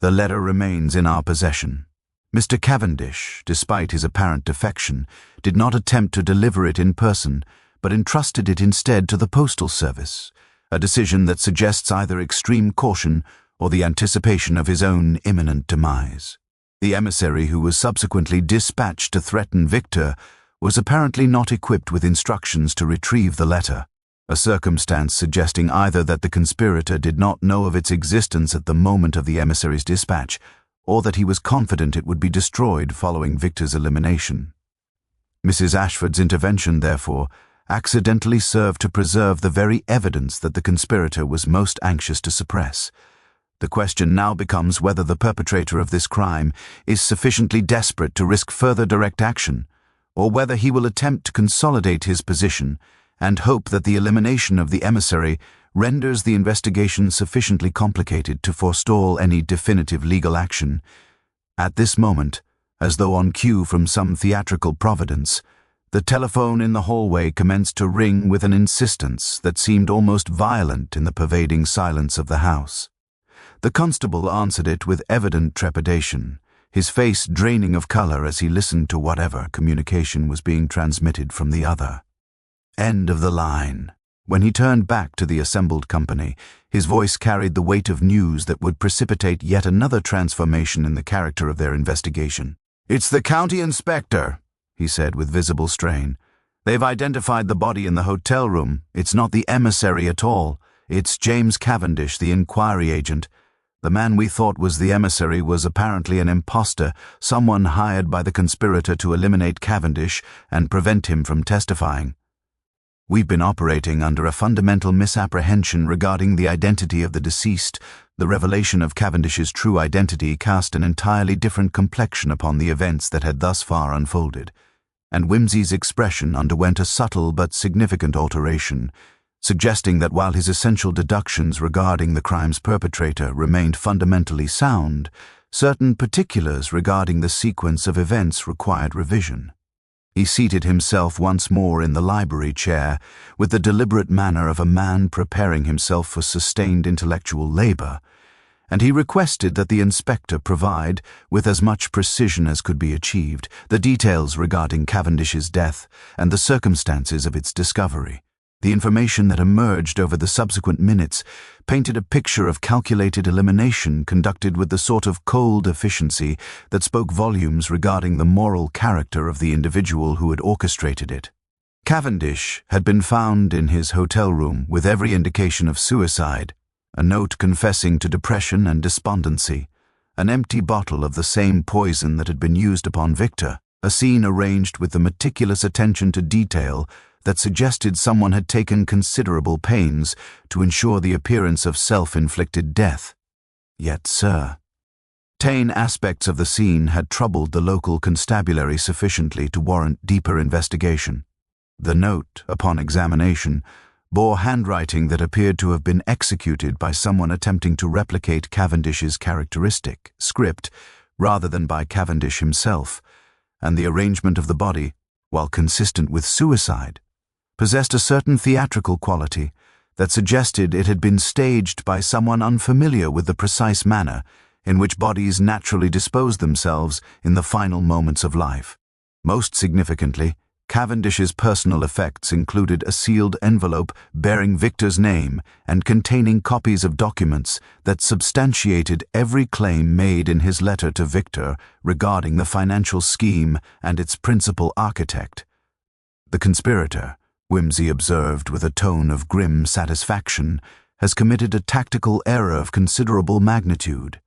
The letter remains in our possession. Mr. Cavendish, despite his apparent defection, did not attempt to deliver it in person, but entrusted it instead to the postal service, a decision that suggests either extreme caution or the anticipation of his own imminent demise. The emissary who was subsequently dispatched to threaten Victor was apparently not equipped with instructions to retrieve the letter, a circumstance suggesting either that the conspirator did not know of its existence at the moment of the emissary's dispatch, or that he was confident it would be destroyed following Victor's elimination. Mrs. Ashford's intervention, therefore, accidentally served to preserve the very evidence that the conspirator was most anxious to suppress. The question now becomes whether the perpetrator of this crime is sufficiently desperate to risk further direct action, or whether he will attempt to consolidate his position and hope that the elimination of the emissary renders the investigation sufficiently complicated to forestall any definitive legal action. At this moment, as though on cue from some theatrical providence, the telephone in the hallway commenced to ring with an insistence that seemed almost violent in the pervading silence of the house. The constable answered it with evident trepidation, his face draining of color as he listened to whatever communication was being transmitted from the other. End of the line. When he turned back to the assembled company, his voice carried the weight of news that would precipitate yet another transformation in the character of their investigation. "It's the county inspector," he said with visible strain. "They've identified the body in the hotel room. It's not the emissary at all. It's James Cavendish, the inquiry agent. The man we thought was the emissary was apparently an imposter, someone hired by the conspirator to eliminate Cavendish and prevent him from testifying. We've been operating under a fundamental misapprehension regarding the identity of the deceased. The revelation of Cavendish's true identity cast an entirely different complexion upon the events that had thus far unfolded, and Whimsy's expression underwent a subtle but significant alteration, suggesting that while his essential deductions regarding the crime's perpetrator remained fundamentally sound, certain particulars regarding the sequence of events required revision. He seated himself once more in the library chair with the deliberate manner of a man preparing himself for sustained intellectual labor, and he requested that the inspector provide, with as much precision as could be achieved, the details regarding Cavendish's death and the circumstances of its discovery. The information that emerged over the subsequent minutes painted a picture of calculated elimination conducted with the sort of cold efficiency that spoke volumes regarding the moral character of the individual who had orchestrated it. Cavendish had been found in his hotel room with every indication of suicide, a note confessing to depression and despondency, an empty bottle of the same poison that had been used upon Victor, a scene arranged with the meticulous attention to detail that suggested someone had taken considerable pains to ensure the appearance of self-inflicted death. Yet, sir, tame aspects of the scene had troubled the local constabulary sufficiently to warrant deeper investigation. The note, upon examination, bore handwriting that appeared to have been executed by someone attempting to replicate Cavendish's characteristic script rather than by Cavendish himself, and the arrangement of the body, while consistent with suicide, possessed a certain theatrical quality that suggested it had been staged by someone unfamiliar with the precise manner in which bodies naturally dispose themselves in the final moments of life. Most significantly, Cavendish's personal effects included a sealed envelope bearing Victor's name and containing copies of documents that substantiated every claim made in his letter to Victor regarding the financial scheme and its principal architect. The conspirator, Whimsy observed with a tone of grim satisfaction, has committed a tactical error of considerable magnitude.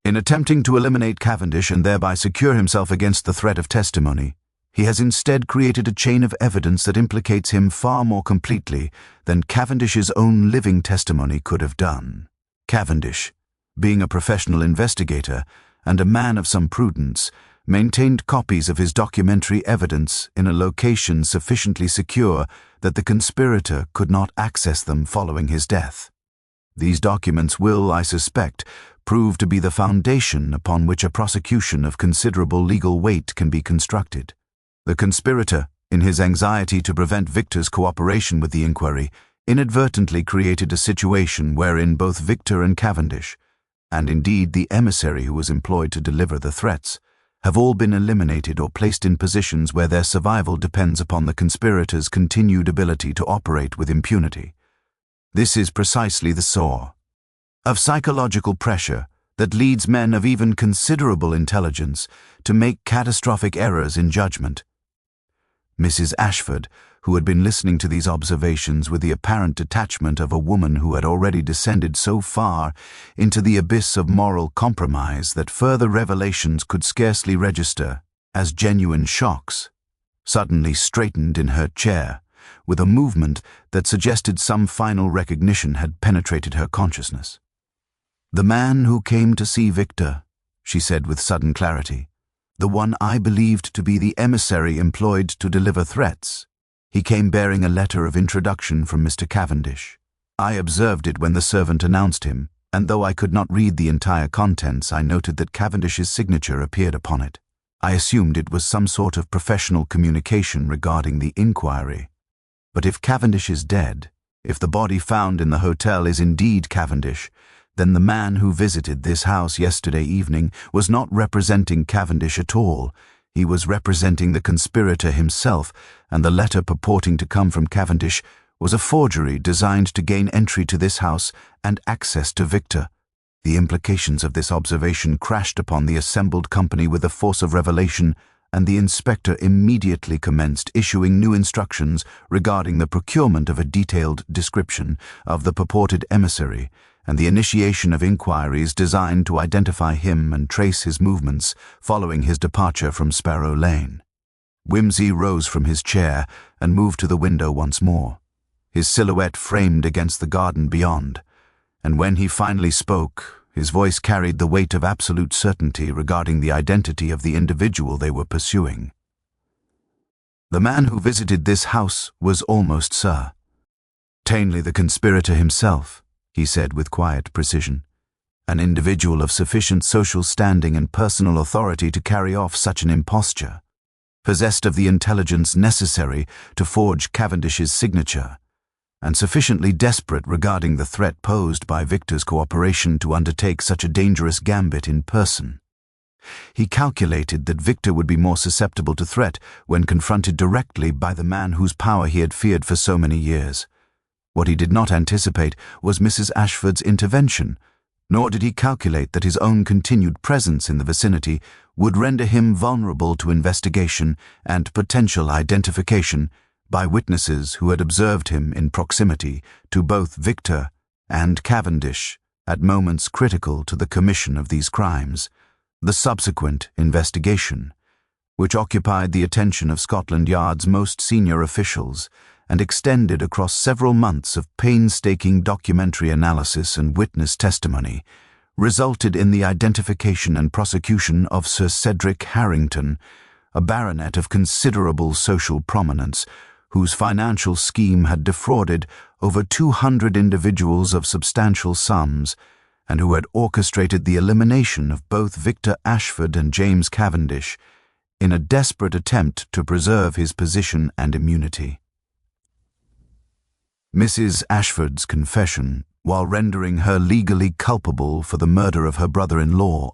In attempting to eliminate Cavendish and thereby secure himself against the threat of testimony, he has instead created a chain of evidence that implicates him far more completely than Cavendish's own living testimony could have done. Cavendish, being a professional investigator and a man of some prudence, maintained copies of his documentary evidence in a location sufficiently secure that the conspirator could not access them following his death. These documents will, I suspect, prove to be the foundation upon which a prosecution of considerable legal weight can be constructed. The conspirator, in his anxiety to prevent Victor's cooperation with the inquiry, inadvertently created a situation wherein both Victor and Cavendish, and indeed the emissary who was employed to deliver the threats, have all been eliminated or placed in positions where their survival depends upon the conspirator's continued ability to operate with impunity. This is precisely the sort of psychological pressure that leads men of even considerable intelligence to make catastrophic errors in judgment. Mrs. Ashford, who had been listening to these observations with the apparent detachment of a woman who had already descended so far into the abyss of moral compromise that further revelations could scarcely register as genuine shocks, suddenly straightened in her chair with a movement that suggested some final recognition had penetrated her consciousness. "The man who came to see Victor," she said with sudden clarity, "the one I believed to be the emissary employed to deliver threats. He came bearing a letter of introduction from Mr. Cavendish. I observed it when the servant announced him, and though I could not read the entire contents, I noted that Cavendish's signature appeared upon it. I assumed it was some sort of professional communication regarding the inquiry. But if Cavendish is dead, if the body found in the hotel is indeed Cavendish, then the man who visited this house yesterday evening was not representing Cavendish at all. He was representing the conspirator himself, and the letter purporting to come from Cavendish was a forgery designed to gain entry to this house and access to Victor. The implications of this observation crashed upon the assembled company with the force of revelation, and the inspector immediately commenced issuing new instructions regarding the procurement of a detailed description of the purported emissary and the initiation of inquiries designed to identify him and trace his movements following his departure from Sparrow Lane. Whimsy rose from his chair and moved to the window once more, his silhouette framed against the garden beyond, and when he finally spoke, his voice carried the weight of absolute certainty regarding the identity of the individual they were pursuing. "The man who visited this house was almost certainly the conspirator himself," he said with quiet precision, "an individual of sufficient social standing and personal authority to carry off such an imposture, possessed of the intelligence necessary to forge Cavendish's signature, and sufficiently desperate regarding the threat posed by Victor's cooperation to undertake such a dangerous gambit in person. He calculated that Victor would be more susceptible to threat when confronted directly by the man whose power he had feared for so many years. What he did not anticipate was Mrs. Ashford's intervention, nor did he calculate that his own continued presence in the vicinity would render him vulnerable to investigation and potential identification by witnesses who had observed him in proximity to both Victor and Cavendish at moments critical to the commission of these crimes. The subsequent investigation, which occupied the attention of Scotland Yard's most senior officials and extended across several months of painstaking documentary analysis and witness testimony, resulted in the identification and prosecution of Sir Cedric Harrington, a baronet of considerable social prominence, whose financial scheme had defrauded over 200 individuals of substantial sums, and who had orchestrated the elimination of both Victor Ashford and James Cavendish in a desperate attempt to preserve his position and immunity. Mrs. Ashford's confession, while rendering her legally culpable for the murder of her brother-in-law,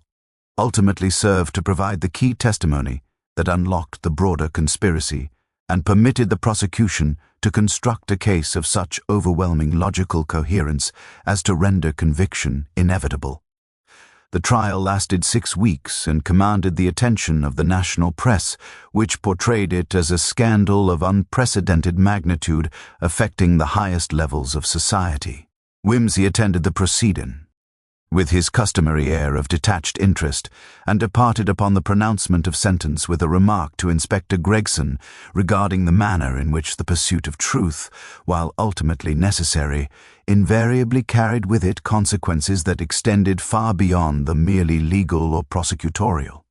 ultimately served to provide the key testimony that unlocked the broader conspiracy and permitted the prosecution to construct a case of such overwhelming logical coherence as to render conviction inevitable. The trial lasted 6 weeks and commanded the attention of the national press, which portrayed it as a scandal of unprecedented magnitude affecting the highest levels of society. Wimsey attended the proceeding with his customary air of detached interest, and departed upon the pronouncement of sentence with a remark to Inspector Gregson regarding the manner in which the pursuit of truth, while ultimately necessary, invariably carried with it consequences that extended far beyond the merely legal or prosecutorial.